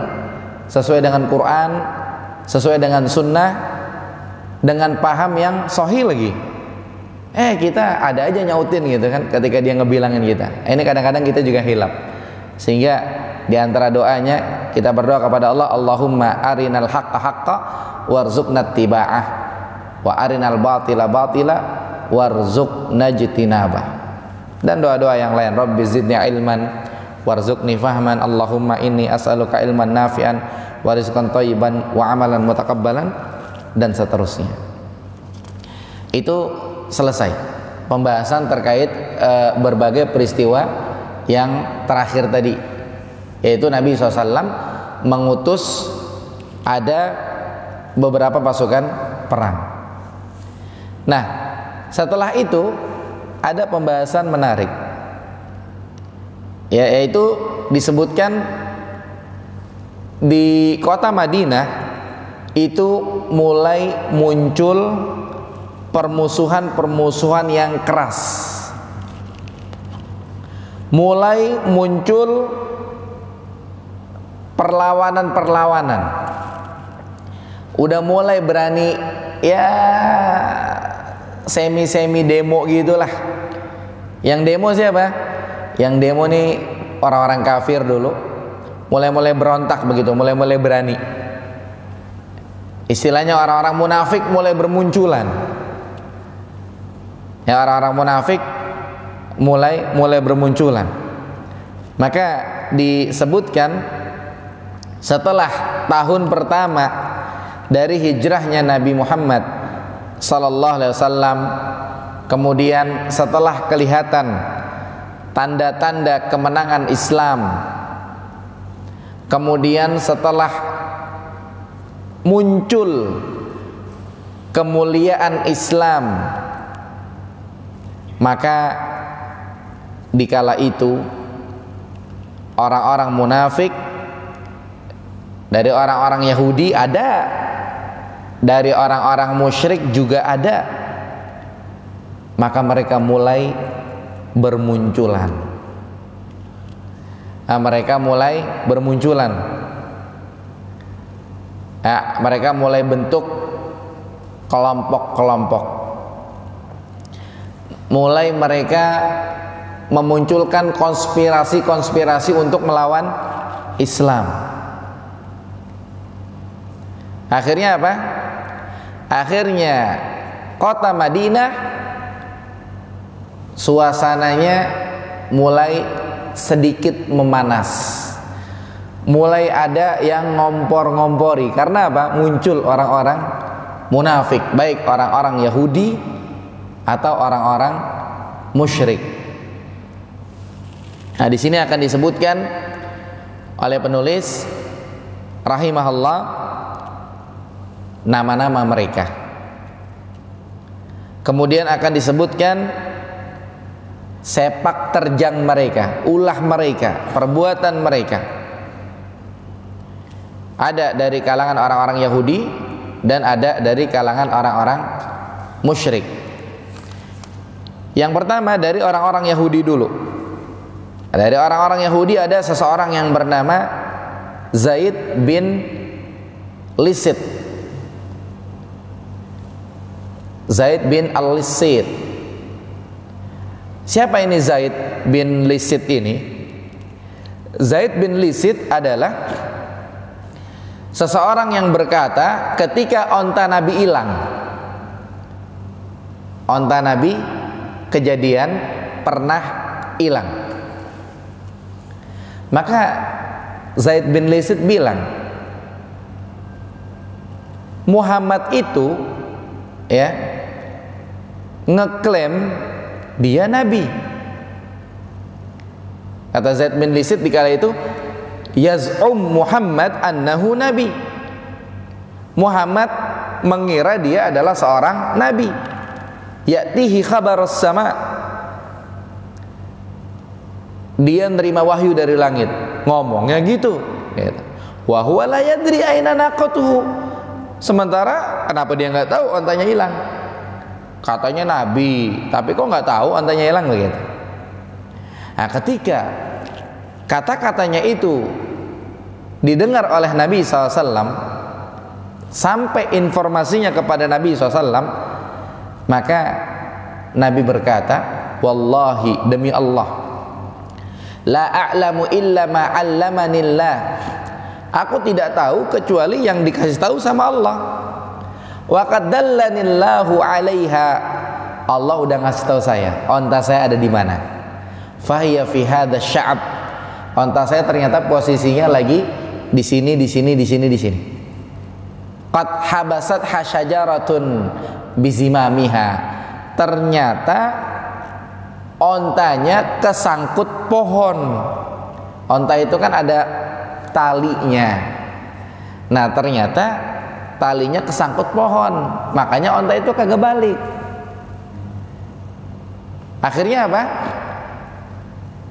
sesuai dengan Quran, sesuai dengan sunnah, dengan paham yang sahih lagi. Kita ada aja nyautin gitu kan ketika dia ngebilangin kita. Ini kadang-kadang kita juga hilap. Sehingga di antara doanya kita berdoa kepada Allah, Allahumma arinal haqqa haqqa warzuqna ittiba'ah wa arinal batila batila warzuqna ijtinabah. Dan doa-doa yang lain, Rabbi zidni ilman warzuqni fahman, Allahumma inni as'aluka ilman nafi'an wa rizqan thayyiban wa amalan mutakabbalan, dan seterusnya. Itu selesai pembahasan terkait berbagai peristiwa yang terakhir tadi, yaitu Nabi SAW mengutus ada beberapa pasukan perang. Nah, setelah itu ada pembahasan menarik, yaitu disebutkan di kota Madinah itu mulai muncul permusuhan-permusuhan yang keras, mulai muncul perlawanan-perlawanan, udah mulai berani ya semi-semi demo gitulah. Yang demo siapa? Yang demo nih orang-orang kafir dulu, mulai-mulai berontak begitu, mulai-mulai berani. Istilahnya orang-orang munafik mulai bermunculan. Ya, orang-orang munafik mulai bermunculan. Maka disebutkan setelah tahun pertama dari hijrahnya Nabi Muhammad sallallahu alaihi wasallam, kemudian setelah kelihatan tanda-tanda kemenangan Islam, kemudian setelah muncul kemuliaan Islam, maka dikala itu orang-orang munafik dari orang-orang Yahudi ada, dari orang-orang musyrik juga ada, maka mereka mulai bermunculan. Mereka mulai bermunculan. Mereka mulai bentuk kelompok-kelompok. Mulai mereka memunculkan konspirasi-konspirasi untuk melawan Islam. Akhirnya apa? Akhirnya kota Madinah suasananya mulai sedikit memanas. Mulai ada yang ngompor-ngompori. Karena apa? Muncul orang-orang munafik, baik orang-orang Yahudi atau orang-orang musyrik. Nah, di sini akan disebutkan oleh penulis rahimahullah nama-nama mereka. Kemudian akan disebutkan sepak terjang mereka, ulah mereka, perbuatan mereka. Ada dari kalangan orang-orang Yahudi dan ada dari kalangan orang-orang musyrik. Yang pertama dari orang-orang Yahudi dulu. Dari orang-orang Yahudi ada seseorang yang bernama Zaid bin Lisid. Zaid bin Al-Lisid. Siapa ini Zaid bin Lisid ini? Zaid bin Lisid adalah seseorang yang berkata ketika onta Nabi hilang, onta Nabi kejadian pernah hilang, maka Zaid bin Lisid bilang, Muhammad itu ya ngeklaim dia Nabi. Kata Zaid bin Lisid di kala itu, yaz'um Muhammad annahu Nabi. Muhammad mengira dia adalah seorang Nabi. Ya'tihi khabarus sama. Dia nerima wahyu dari langit. Ngomongnya gitu. Wa huwa la yadri aina naqatuhu. Sementara kenapa dia nggak tahu ontanya hilang? Katanya Nabi, tapi kok nggak tahu ontanya hilang begitu. Nah, ketika kata-katanya itu didengar oleh Nabi SAW, sampai informasinya kepada Nabi SAW, maka Nabi berkata, wallahi, demi Allah, la a'lamu illa ma 'allamanillah. Aku tidak tahu kecuali yang dikasih tahu sama Allah. Wa qad dallanillahu 'alaiha. Allah udah ngasih tahu saya, onta saya ada di mana. Fahiya fi hadza sya'ab. Onta saya ternyata posisinya lagi di sini, di sini, di sini, di sini. Qad habasat hasyajaratun bizimamiha. Ternyata ontanya kesangkut pohon. Onta itu kan ada talinya. Nah, ternyata talinya kesangkut pohon, makanya onta itu kagak balik. Akhirnya apa?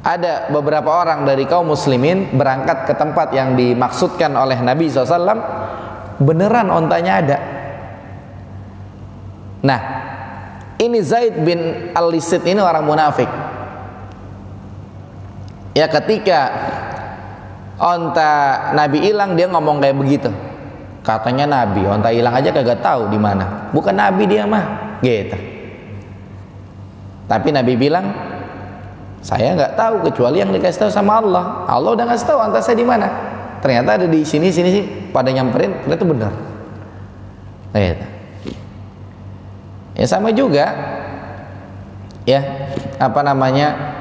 Ada beberapa orang dari kaum muslimin berangkat ke tempat yang dimaksudkan oleh Nabi SAW. Beneran ontanya ada. Nah, ini Zaid bin Al-Lisit ini orang munafik. Ya, ketika onta Nabi hilang, dia ngomong kayak begitu. Katanya Nabi, onta hilang aja kagak tahu di mana. Bukan Nabi dia mah, gitu. Tapi Nabi bilang, saya nggak tahu kecuali yang dikasih tahu sama Allah. Allah udah ngasih tahu onta saya di mana. Ternyata ada di sini sih. Pada nyamperin, ternyata benar. Gitu. Ya sama juga. Ya, apa namanya?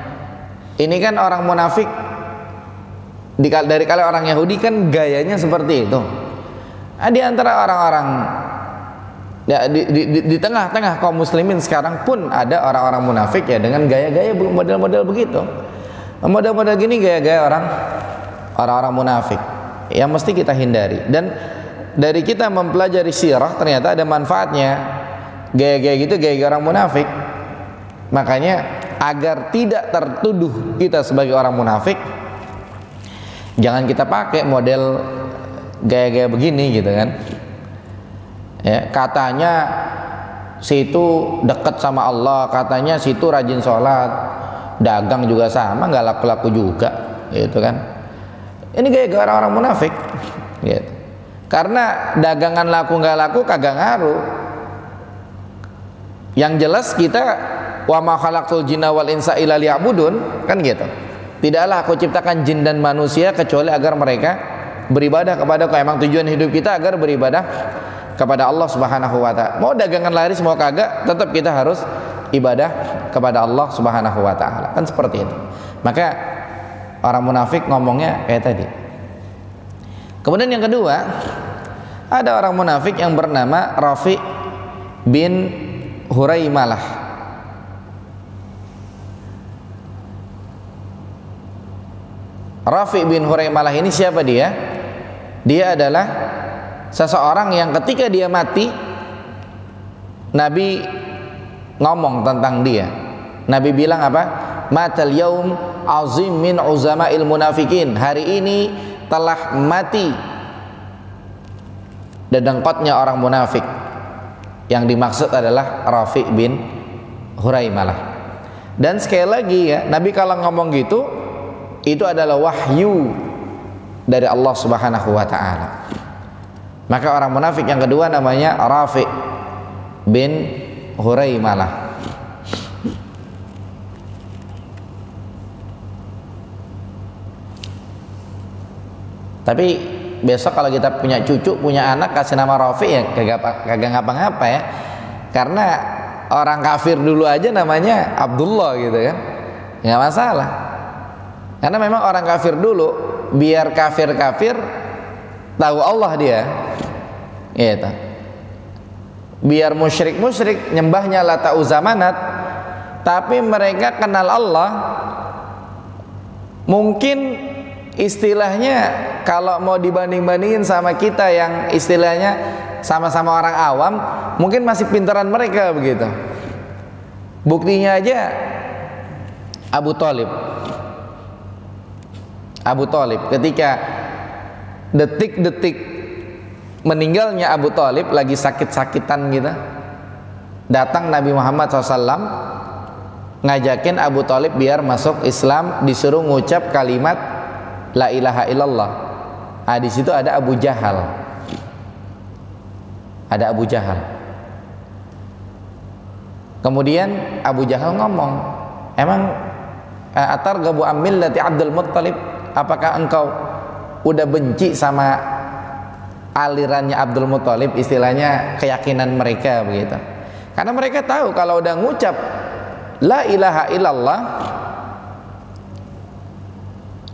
Ini kan orang munafik. Dari kalian orang Yahudi kan gayanya seperti itu. Di antara orang-orang ya, di tengah-tengah kaum muslimin sekarang pun ada orang-orang munafik ya dengan gaya-gaya model-model begitu. Model-model gini gaya-gaya orang-orang munafik yang mesti kita hindari. Dan dari kita mempelajari sirah ternyata ada manfaatnya. Gaya-gaya gitu, gaya-gaya orang munafik. Makanya agar tidak tertuduh kita sebagai orang munafik, jangan kita pakai model gaya-gaya begini gitu kan. Ya, katanya situ dekat sama Allah, katanya situ rajin sholat, dagang juga sama, nggak laku-laku juga, gitu kan. Ini gaya-gaya orang-orang munafik, gitu. Karena dagangan laku nggak laku kagak ngaruh. Yang jelas kita wa ma khalaqtul jinna wal insa illa liya'budun, kan gitu. Tidaklah aku ciptakan jin dan manusia kecuali agar mereka beribadah kepada Aku. Emang tujuan hidup kita agar beribadah kepada Allah Subhanahu wa taala. Mau dagangan laris mau kagak, tetap kita harus ibadah kepada Allah Subhanahu wa taala. Kan seperti itu. Maka orang munafik ngomongnya kayak tadi. Kemudian yang kedua, ada orang munafik yang bernama Rafi bin Huraimalah. Rafi bin Huraimalah ini siapa dia? Dia adalah seseorang yang ketika dia mati, Nabi ngomong tentang dia. Nabi bilang apa? Matal yaum azim min uzama'il munafikin. Hari ini telah mati dedengkotnya orang munafik. Yang dimaksud adalah Rafi bin Huraimalah. Dan sekali lagi ya, Nabi kalau ngomong gitu, itu adalah wahyu dari Allah Subhanahu wa taala. Maka orang munafik yang kedua namanya Rafi bin Huraimalah. Tapi besok kalau kita punya cucu, punya anak, kasih nama Rafi ya kagak ngapa-ngapa ya. Karena orang kafir dulu aja namanya Abdullah gitu kan, nggak masalah. Karena memang orang kafir dulu, biar kafir-kafir tahu Allah dia, gitu. Biar musyrik-musyrik nyembahnya Lata Uzza Manat, tapi mereka kenal Allah. Mungkin istilahnya kalau mau dibanding-bandingin sama kita yang istilahnya sama-sama orang awam, mungkin masih pintaran mereka begitu. Buktinya aja Abu Thalib ketika detik-detik meninggalnya Abu Thalib lagi sakit-sakitan gitu, datang Nabi Muhammad SAW ngajakin Abu Thalib biar masuk Islam, disuruh ngucap kalimat la ilaha illallah. Di situ ada Abu Jahal. Ada Abu Jahal. Kemudian Abu Jahal ngomong, emang atarghabu am millati Abdul Muttalib? Apakah engkau udah benci sama alirannya Abdul Muttalib, istilahnya keyakinan mereka begitu. Karena mereka tahu kalau udah ngucap la ilaha illallah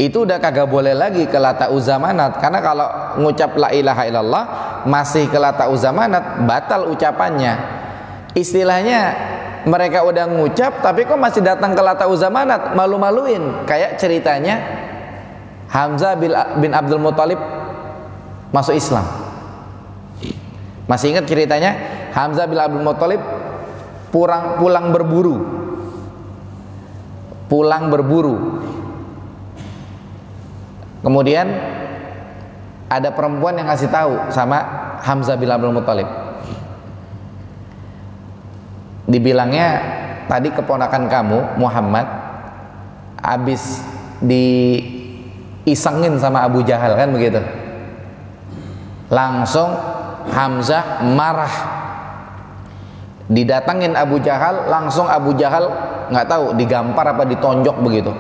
itu udah kagak boleh lagi ke Lata Uzza Manat, karena kalau ngucap la ilaha illallah masih ke Lata Uzza Manat batal ucapannya. Istilahnya mereka udah ngucap tapi kok masih datang ke Lata Uzza Manat, malu-maluin. Kayak ceritanya Hamzah bin Abdul Muthalib masuk Islam. Masih ingat ceritanya? Hamzah bin Abdul Muthalib pulang berburu. Kemudian ada perempuan yang ngasih tahu sama Hamzah bin Abdul Muthalib. Dibilangnya tadi keponakan kamu Muhammad habis diisengin sama Abu Jahal, kan begitu. Langsung Hamzah marah, didatangin Abu Jahal, langsung Abu Jahal nggak tahu digampar apa ditonjok begitu.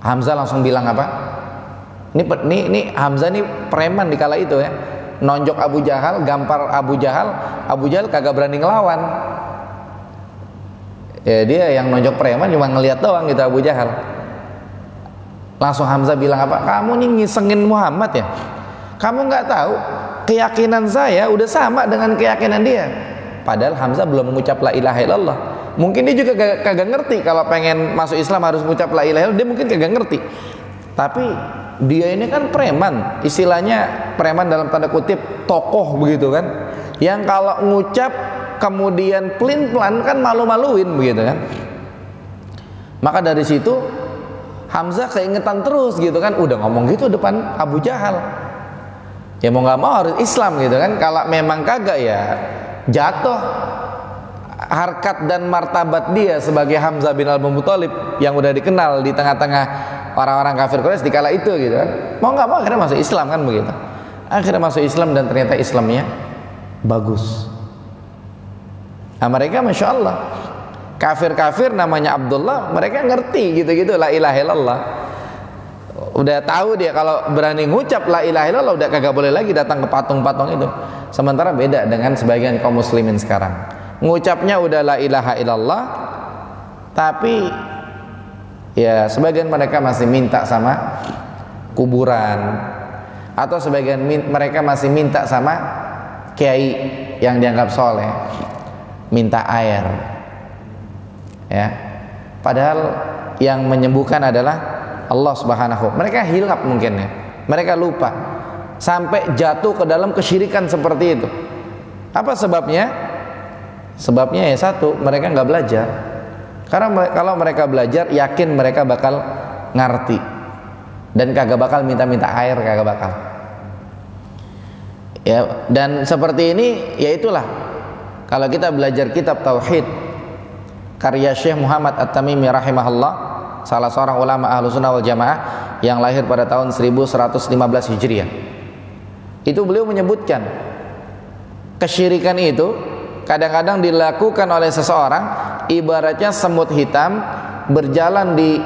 Hamzah langsung bilang apa? Ini Hamzah nih preman di kala itu ya. Nonjok Abu Jahal, gampar Abu Jahal kagak berani ngelawan. Ya dia yang nonjok preman cuma ngelihat doang gitu Abu Jahal. Langsung Hamzah bilang apa? Kamu nih ngisengin Muhammad ya? Kamu nggak tahu keyakinan saya udah sama dengan keyakinan dia. Padahal Hamzah belum mengucap la ilaha illallah. Mungkin dia juga kagak ngerti kalau pengen masuk Islam harus mengucap la ilaha illallah, dia mungkin kagak ngerti. Tapi dia ini kan preman, istilahnya preman dalam tanda kutip tokoh begitu kan, yang kalau ngucap kemudian pelin-pelan kan malu-maluin begitu kan. Maka dari situ Hamzah keingetan terus gitu kan, udah ngomong gitu depan Abu Jahal, ya mau nggak mau harus Islam gitu kan. Kalau memang kagak ya jatuh harkat dan martabat dia sebagai Hamzah bin Abdul Muthalib yang udah dikenal di tengah-tengah orang-orang kafir Quraisy di kala itu gitu kan. Mau nggak mau akhirnya masuk Islam kan begitu. Akhirnya masuk Islam dan ternyata Islamnya bagus. Nah mereka Masya Allah kafir-kafir namanya Abdullah, mereka ngerti gitu-gitu la ilaha illallah. Udah tahu dia kalau berani ngucap la ilaha illallah udah kagak boleh lagi datang ke patung-patung itu. Sementara beda dengan sebagian kaum muslimin sekarang, ngucapnya udah la ilaha illallah tapi ya sebagian mereka masih minta sama kuburan, atau sebagian mereka masih minta sama kiai yang dianggap soleh, minta air ya, padahal yang menyembuhkan adalah Allah Subhanahu. Mereka hilap mungkin ya, mereka lupa sampai jatuh ke dalam kesyirikan seperti itu. Apa sebabnya? Sebabnya ya satu, mereka nggak belajar. Karena kalau mereka belajar, yakin mereka bakal ngerti dan kagak bakal minta-minta air, kagak bakal. Ya, dan seperti ini ya itulah kalau kita belajar kitab tauhid karya Syekh Muhammad At-Tamimi rahimahullah, salah seorang ulama Ahlussunnah wal Jamaah yang lahir pada tahun 1115 Hijriah. Itu beliau menyebutkan kesyirikan itu kadang-kadang dilakukan oleh seseorang ibaratnya semut hitam berjalan di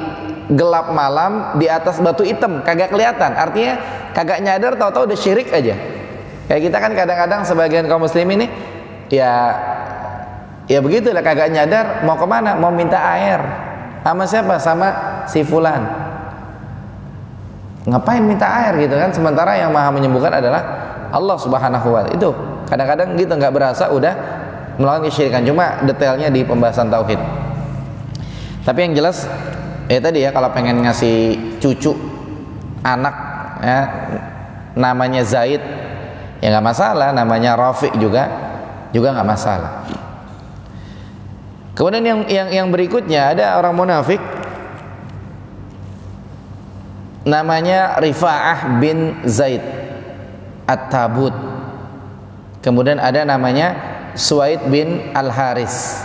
gelap malam di atas batu hitam, kagak kelihatan, artinya kagak nyadar, tahu-tahu udah syirik aja. Kayak kita kan kadang-kadang sebagian kaum muslim ini ya begitulah, kagak nyadar mau kemana, mau minta air sama siapa, sama si fulan, ngapain minta air gitu kan, sementara yang maha menyembuhkan adalah Allah Subhanahu wa ta'ala. Itu kadang-kadang gitu nggak berasa udah melakukan kesyirikan, cuma detailnya di pembahasan tauhid. Tapi yang jelas ya tadi ya, kalau pengen ngasih cucu anak ya, namanya Zaid ya nggak masalah, namanya Rafiq juga nggak masalah. Kemudian yang berikutnya ada orang munafik namanya Rifa'ah bin Zaid At-Tabut. Kemudian ada namanya Suwaid bin Al-Haris.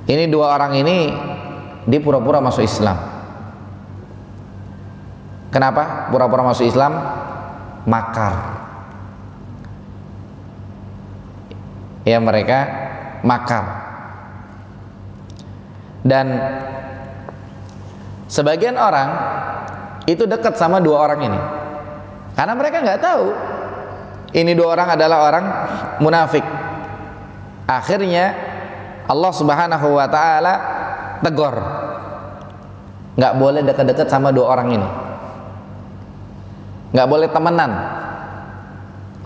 Ini dua orang ini dia pura-pura masuk Islam. Kenapa pura-pura masuk Islam? Makar. Ya mereka makar. Dan sebagian orang itu dekat sama dua orang ini karena mereka nggak tahu ini dua orang adalah orang munafik. Akhirnya Allah Subhanahu wa ta'ala tegur, nggak boleh dekat-dekat sama dua orang ini, nggak boleh temenan.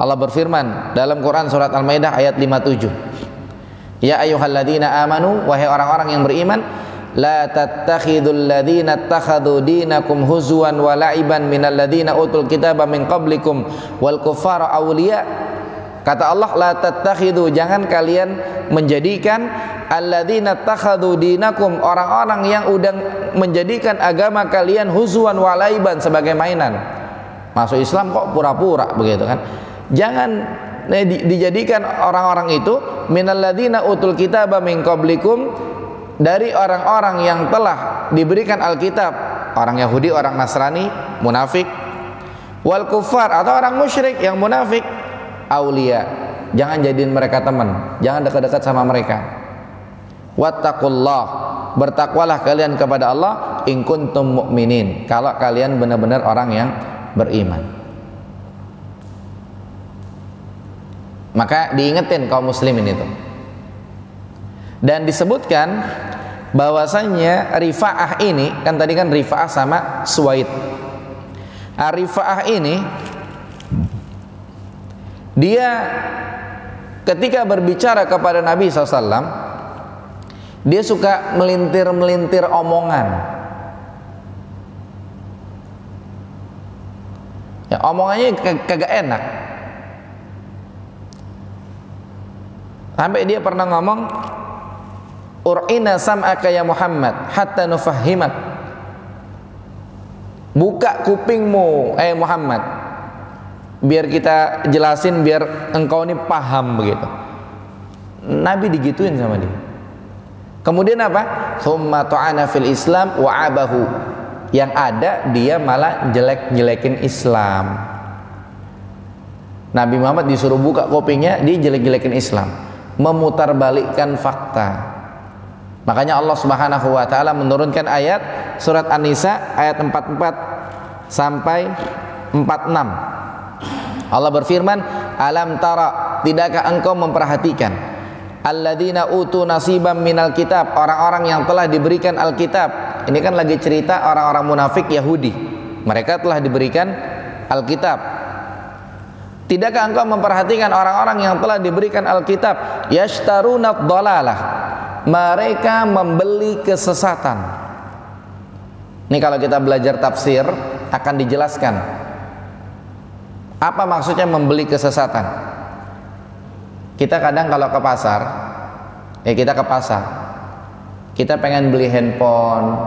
Allah berfirman dalam Quran surat Al-Maidah ayat 57, ya ayyuhalladzina amanu, wahai orang-orang yang beriman, la tattakhidul ladzina ittakhadhu dinakum huzwan wa la'iban minal ladzina utul kitaba min qablikum wal kuffara awliya. Kata Allah, la tattakhidhu, jangan kalian menjadikan alladzina ittakhadhu dinakum, orang-orang yang udah menjadikan agama kalian huzwan wa la'iban, sebagai mainan. Masuk Islam kok pura-pura begitu kan. Jangan dijadikan orang-orang itu minal ladzina utul kitaba min qablikum, dari orang-orang yang telah diberikan Alkitab, orang Yahudi, orang Nasrani, munafik, wal kufar, atau orang musyrik yang munafik, aulia, jangan jadiin mereka teman, jangan dekat-dekat sama mereka. Wattaqullah, bertakwalah kalian kepada Allah, in kuntum mu'minin, kalau kalian benar-benar orang yang beriman. Maka diingetin kaum muslimin itu. Dan disebutkan bahwasanya Rifa'ah ini, kan tadi kan Rifa'ah sama Suwaid. Rifa'ah ini dia ketika berbicara kepada Nabi SAW, dia suka melintir-melintir omongan. Ya, omongannya kagak enak. Sampai dia pernah ngomong, ur'ina sam'aka ya Muhammad hatta nufahimak, buka kupingmu Muhammad, biar kita jelasin, biar engkau ini paham begitu. Nabi digituin sama dia. Kemudian apa? Tsumma ta'ana fil Islam wa abahu, yang ada dia malah jelek-jelekin Islam. Nabi Muhammad disuruh buka kupingnya, dia jelek-jelekin Islam, memutarbalikkan fakta. Makanya Allah Subhanahu wa taala menurunkan ayat surat An-Nisa ayat 44 sampai 46. Allah berfirman, alam tara, tidakkah engkau memperhatikan, alladzina utu nasiban minal kitab, orang-orang yang telah diberikan Alkitab. Ini kan lagi cerita orang-orang munafik Yahudi, mereka telah diberikan Alkitab. Tidakkah engkau memperhatikan orang-orang yang telah diberikan Alkitab, yashtaruna dhalalah, mereka membeli kesesatan. Ini kalau kita belajar tafsir akan dijelaskan apa maksudnya membeli kesesatan. Kita kadang kalau ke pasar, kita ke pasar, kita pengen beli handphone,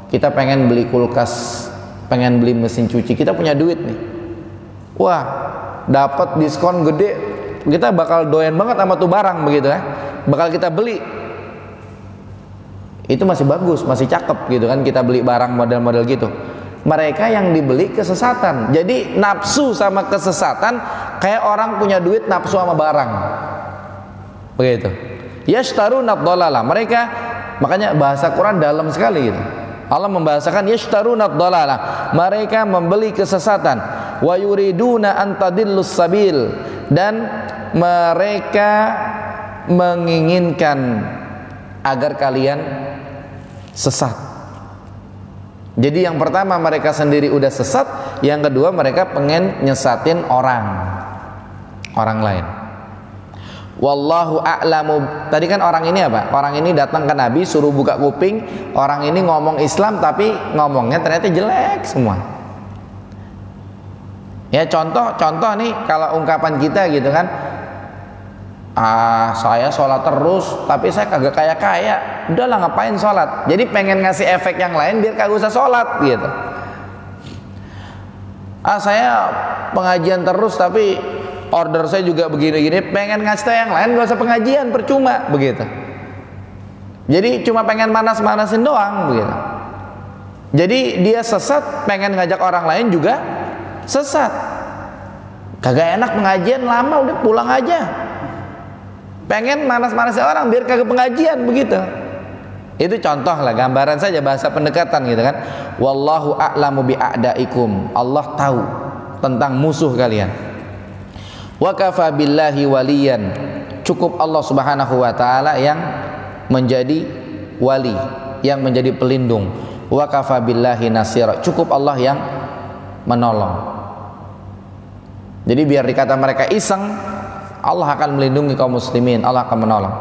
kita pengen beli kulkas, pengen beli mesin cuci, kita punya duit nih, wah dapat diskon gede, kita bakal doyan banget sama tuh barang begitu ya, bakal kita beli. Itu masih bagus, masih cakep gitu kan, kita beli barang model-model gitu. Mereka yang dibeli kesesatan. Jadi nafsu sama kesesatan kayak orang punya duit nafsu sama barang. Begitu. Yashtaruna dhalalah. Mereka, makanya bahasa Quran dalam sekali gitu. Allah membahasakan yashtaruna dhalalah. Mereka membeli kesesatan. Wa yuriduna an tadillus sabil, dan mereka menginginkan agar kalian sesat. Jadi yang pertama mereka sendiri udah sesat, yang kedua mereka pengen nyesatin orang lain. Wallahu a'lamu. Tadi kan orang ini apa? Orang ini datang ke Nabi suruh buka kuping, orang ini ngomong Islam tapi ngomongnya ternyata jelek semua. Ya contoh nih kalau ungkapan kita gitu kan, saya sholat terus tapi saya kagak kaya-kaya, udahlah ngapain sholat, jadi pengen ngasih efek yang lain biar kagak usah sholat gitu. Saya pengajian terus tapi order saya juga begini-gini, pengen ngasih tau yang lain, gak usah pengajian, percuma begitu. Jadi cuma pengen manas-manasin doang begitu. Jadi dia sesat, pengen ngajak orang lain juga sesat. Kagak enak pengajian lama, udah pulang aja. Pengen manas-manasin orang biar kagak pengajian begitu. Itu contoh lah, gambaran saja, bahasa pendekatan gitu kan. Wallahu a'lamu bi'a'daikum, Allah tahu tentang musuh kalian. Wa kafa billahi waliyan, cukup Allah Subhanahu wa taala yang menjadi wali, yang menjadi pelindung. wa kafa billahi nasira, cukup Allah yang menolong. Jadi biar dikata mereka iseng, Allah akan melindungi kaum muslimin, Allah akan menolong.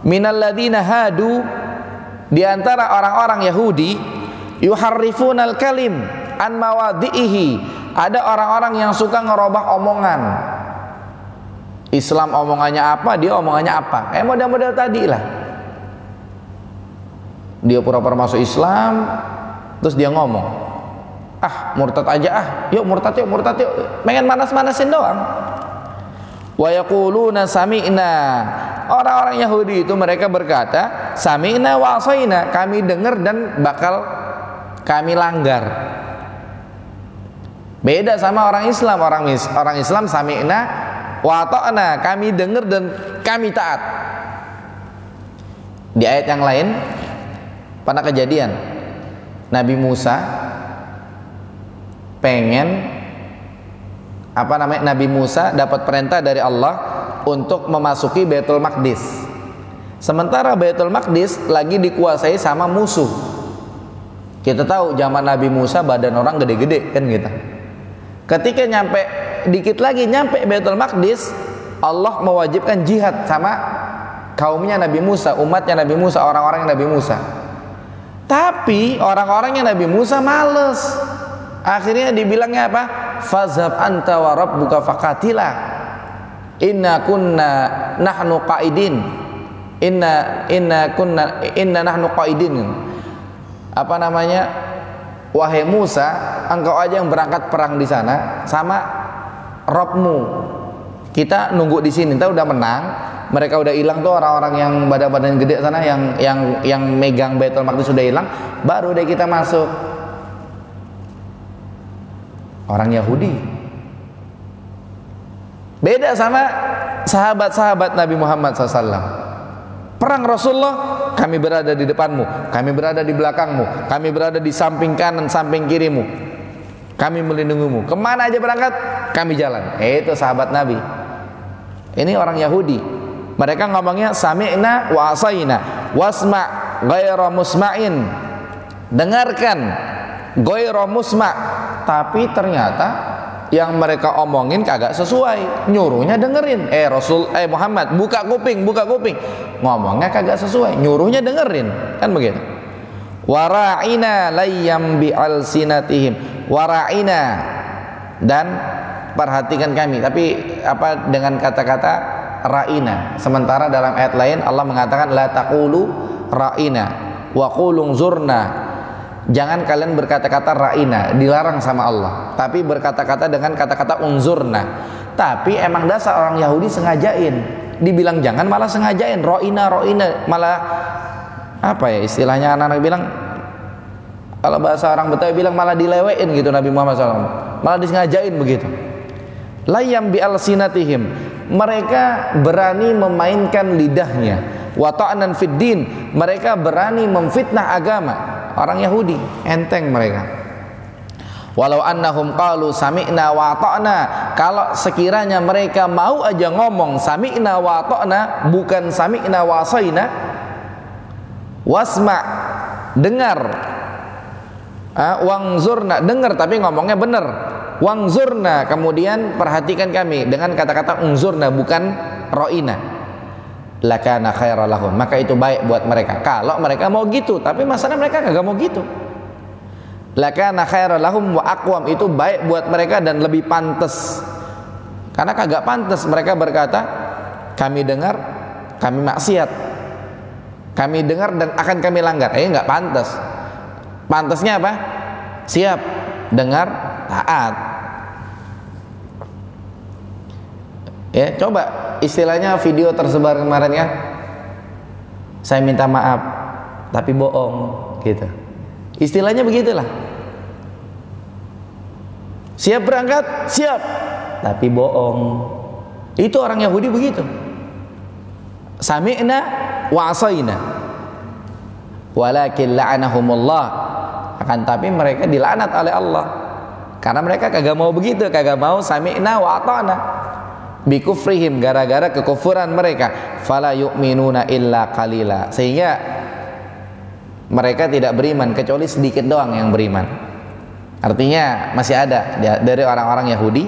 Minalladzina hadu, di antara orang-orang Yahudi, yuharrifunal kalim an mawadhihi, ada orang-orang yang suka ngerubah omongan. Islam omongannya apa, dia omongannya apa. Model-model tadi lah. Dia pura-pura masuk Islam, terus dia ngomong, murtad aja yuk murtad yuk, pengen manas-manasin doang. Wa yaquluna sami'na, orang-orang Yahudi itu mereka berkata sami'na wa asaina, kami dengar dan bakal kami langgar. Beda sama orang Islam. Orang Islam sami'na wa ata'na, kami dengar dan kami taat. Di ayat yang lain pada kejadian Nabi Musa Nabi Musa dapat perintah dari Allah untuk memasuki Baitul Maqdis. Sementara Baitul Maqdis lagi dikuasai sama musuh. Kita tahu zaman Nabi Musa badan orang gede-gede kan gitu. Ketika dikit lagi nyampe Baitul Maqdis, Allah mewajibkan jihad sama kaumnya Nabi Musa, umatnya Nabi Musa, orang-orang Nabi Musa. Tapi orang-orangnya Nabi Musa males. Akhirnya dibilangnya apa? Fazhab anta wa rabbuka faqatila inna kunna nahnu qaidin. Inna nahnu qaidin. Wahai Musa, engkau aja yang berangkat perang di sana sama Rabbmu. Kita nunggu di sini. Kita udah menang. Mereka udah hilang tuh orang-orang yang badan-badan gede sana, yang megang Baitul Maqdis sudah hilang, baru deh kita masuk. Orang Yahudi. Beda sama sahabat-sahabat Nabi Muhammad SAW. Perang Rasulullah, kami berada di depanmu, kami berada di belakangmu, kami berada di samping kanan, samping kirimu, kami melindungimu. Kemana aja berangkat, kami jalan. Itu sahabat Nabi. Ini orang Yahudi. Mereka ngomongnya sami'na wa asaina wasma' ghairu musma'in, dengarkan ghairu musma', tapi ternyata yang mereka omongin kagak sesuai, nyuruhnya dengerin. Muhammad buka kuping, ngomongnya kagak sesuai, nyuruhnya dengerin, kan begitu. Wara'ina layyam bi'alsinatihim, wara'ina, dan perhatikan kami, tapi dengan kata-kata ra'ina. Sementara dalam ayat lain Allah mengatakan la taqulu ra'ina wa qulu zurna, jangan kalian berkata-kata ra'ina, dilarang sama Allah, tapi berkata-kata dengan kata-kata unzurna. Tapi emang dasar orang Yahudi sengajain, dibilang jangan malah sengajain ra'ina, malah istilahnya anak-anak bilang, kalau bahasa orang Betawi bilang malah dilewein gitu Nabi Muhammad SAW, malah disengajain begitu. Layam bi alsinatihim, mereka berani memainkan lidahnya. Wa ta'nan fid din, mereka berani memfitnah agama. Orang Yahudi enteng mereka. Walau annahum qalu sami'na wa ata'na, kalau sekiranya mereka mau aja ngomong sami'na wa ata'na, bukan sami'na wa asaina. Wasma', dengar, wangzurna, dengar tapi ngomongnya benar. Wangzurna, kemudian perhatikan kami, dengan kata-kata unzurna bukan ro'ina, lakana khaira lahum, maka itu baik buat mereka kalau mereka mau gitu. Tapi masalah mereka kagak mau gitu. Lakana khaira lahum wa aqwam, itu baik buat mereka dan lebih pantas. Karena kagak pantas mereka berkata kami dengar, kami maksiat, kami dengar dan akan kami langgar. Nggak pantas. Pantasnya apa? Siap dengar, taat. Ya, coba istilahnya video tersebar kemarin ya, saya minta maaf tapi bohong gitu. Istilahnya begitulah. Siap berangkat, siap, tapi bohong. Itu orang Yahudi begitu. Sami'na wa asaina. Walakin la'anahumullah. Akan tapi mereka dilaknat oleh Allah. Karena mereka kagak mau begitu, kagak mau sami'na wa ata'na. Bikufrihim, gara-gara kekufuran mereka. Fala yu'minuna illa qalila. Sehingga mereka tidak beriman kecuali sedikit doang yang beriman. Artinya masih ada dari orang-orang Yahudi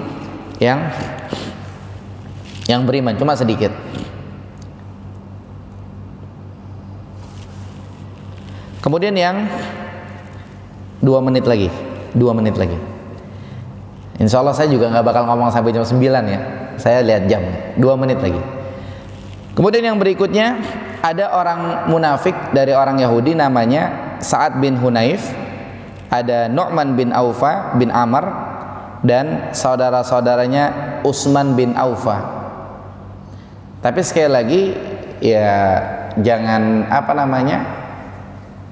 yang beriman, cuma sedikit. Kemudian yang 2 menit lagi. Insya Allah saya juga nggak bakal ngomong sampai jam 9 ya. Saya lihat jam, 2 menit lagi. Kemudian yang berikutnya, ada orang munafik dari orang Yahudi namanya Sa'ad bin Hunayf, ada Nu'man bin Aufa bin Amr, dan saudara-saudaranya Utsman bin Aufa. Tapi sekali lagi ya jangan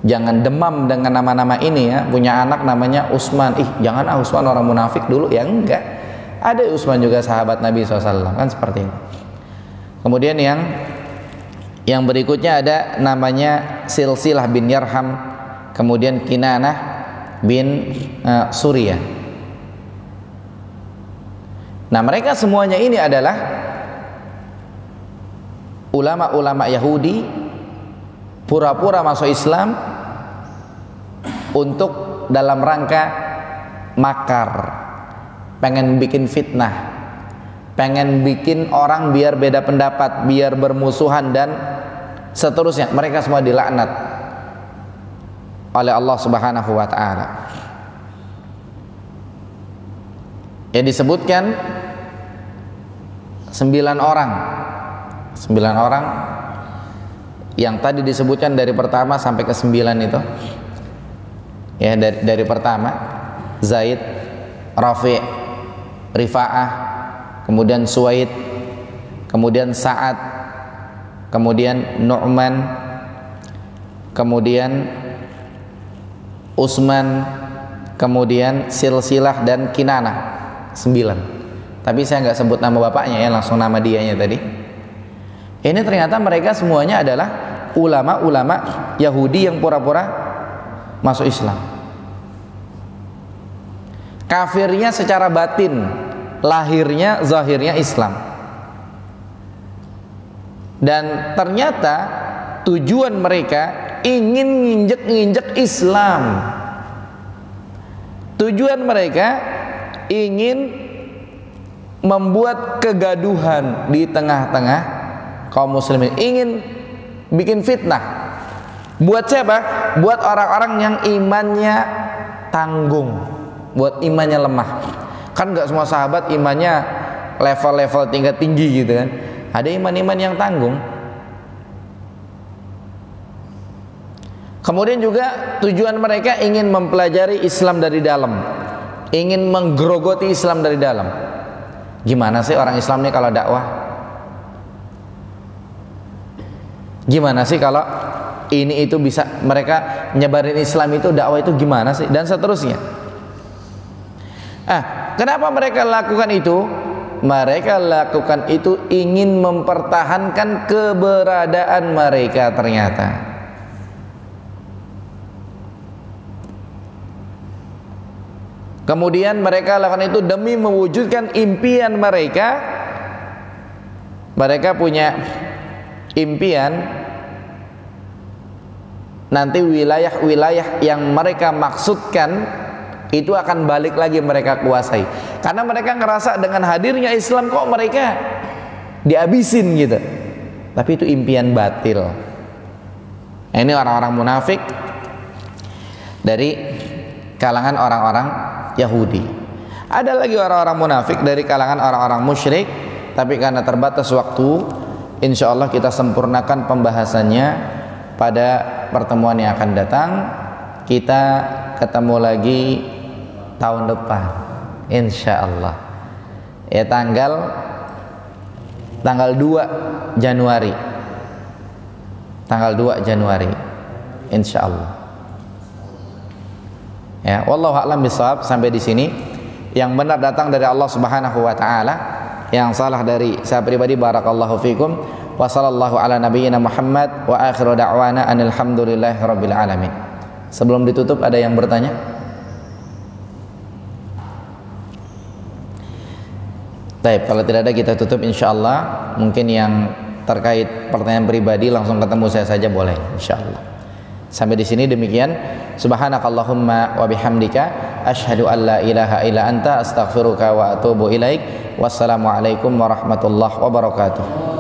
jangan demam dengan nama-nama ini ya. Punya anak namanya Utsman, jangan Utsman orang munafik dulu, ya enggak. Ada Utsman juga sahabat Nabi SAW, kan seperti itu. Kemudian yang berikutnya ada namanya Silsilah bin Yarham, kemudian Kinanah bin Surya. Nah, mereka semuanya ini adalah ulama-ulama Yahudi pura-pura masuk Islam untuk dalam rangka makar, pengen bikin fitnah, pengen bikin orang biar beda pendapat, biar bermusuhan dan seterusnya. Mereka semua dilaknat oleh Allah Subhanahu wa taala. Yang disebutkan 9 orang yang tadi disebutkan dari pertama sampai ke 9 itu. Ya, dari pertama Zaid, Rafi', Rifa'ah, kemudian Suwaid, kemudian Sa'ad, kemudian Nu'man, kemudian Utsman, kemudian Silsilah dan Kinanah. 9. Tapi saya nggak sebut nama bapaknya ya, langsung nama dianya tadi. Ini ternyata mereka semuanya adalah ulama-ulama Yahudi yang pura-pura masuk Islam. Kafirnya secara batin, lahirnya, zahirnya Islam. Dan ternyata tujuan mereka ingin nginjek-nginjek Islam. Tujuan mereka ingin membuat kegaduhan di tengah-tengah kaum muslimin, ingin bikin fitnah. Buat siapa? Buat orang-orang yang imannya tanggung, buat imannya lemah. Kan gak semua sahabat imannya level-level tinggi gitu kan. Ada iman-iman yang tanggung. Kemudian juga tujuan mereka ingin mempelajari Islam dari dalam, ingin menggerogoti Islam dari dalam. Gimana sih orang Islam ini kalau dakwah? Gimana sih kalau ini itu bisa mereka nyebarin Islam itu, dakwah itu gimana sih, dan seterusnya. Kenapa mereka lakukan itu? Mereka lakukan itu ingin mempertahankan keberadaan mereka ternyata. Kemudian mereka lakukan itu demi mewujudkan impian mereka. Mereka punya impian nanti wilayah-wilayah yang mereka maksudkan itu akan balik lagi mereka kuasai. Karena mereka ngerasa dengan hadirnya Islam kok mereka dihabisin gitu. Tapi itu impian batil. Nah, ini orang-orang munafik dari kalangan orang-orang Yahudi. Ada lagi orang-orang munafik dari kalangan orang-orang musyrik, tapi karena terbatas waktu, insya Allah kita sempurnakan pembahasannya pada pertemuan yang akan datang. Kita ketemu lagi tahun depan, insya Allah. Ya, tanggal 2 Januari. Tanggal 2 Januari, insya Allah. Ya, wallahu a'lam bishawab. Sampai di sini. Yang benar datang dari Allah Subhanahu wa taala, yang salah dari saya pribadi. Barakallahu fikum. Wa sallallahu ala nabiyyina Muhammad wa akhiru da'wana anil hamdulillahi rabbil alamin. Sebelum ditutup, ada yang bertanya? Baik, kalau tidak ada kita tutup insyaallah. Mungkin yang terkait pertanyaan pribadi langsung ketemu saya saja boleh insyaallah. Sampai di sini demikian. Subhanakallahumma wa bihamdika asyhadu an la ilaha illa anta astaghfiruka wa atubu ilaik. Wassalamualaikum warahmatullahi wabarakatuh.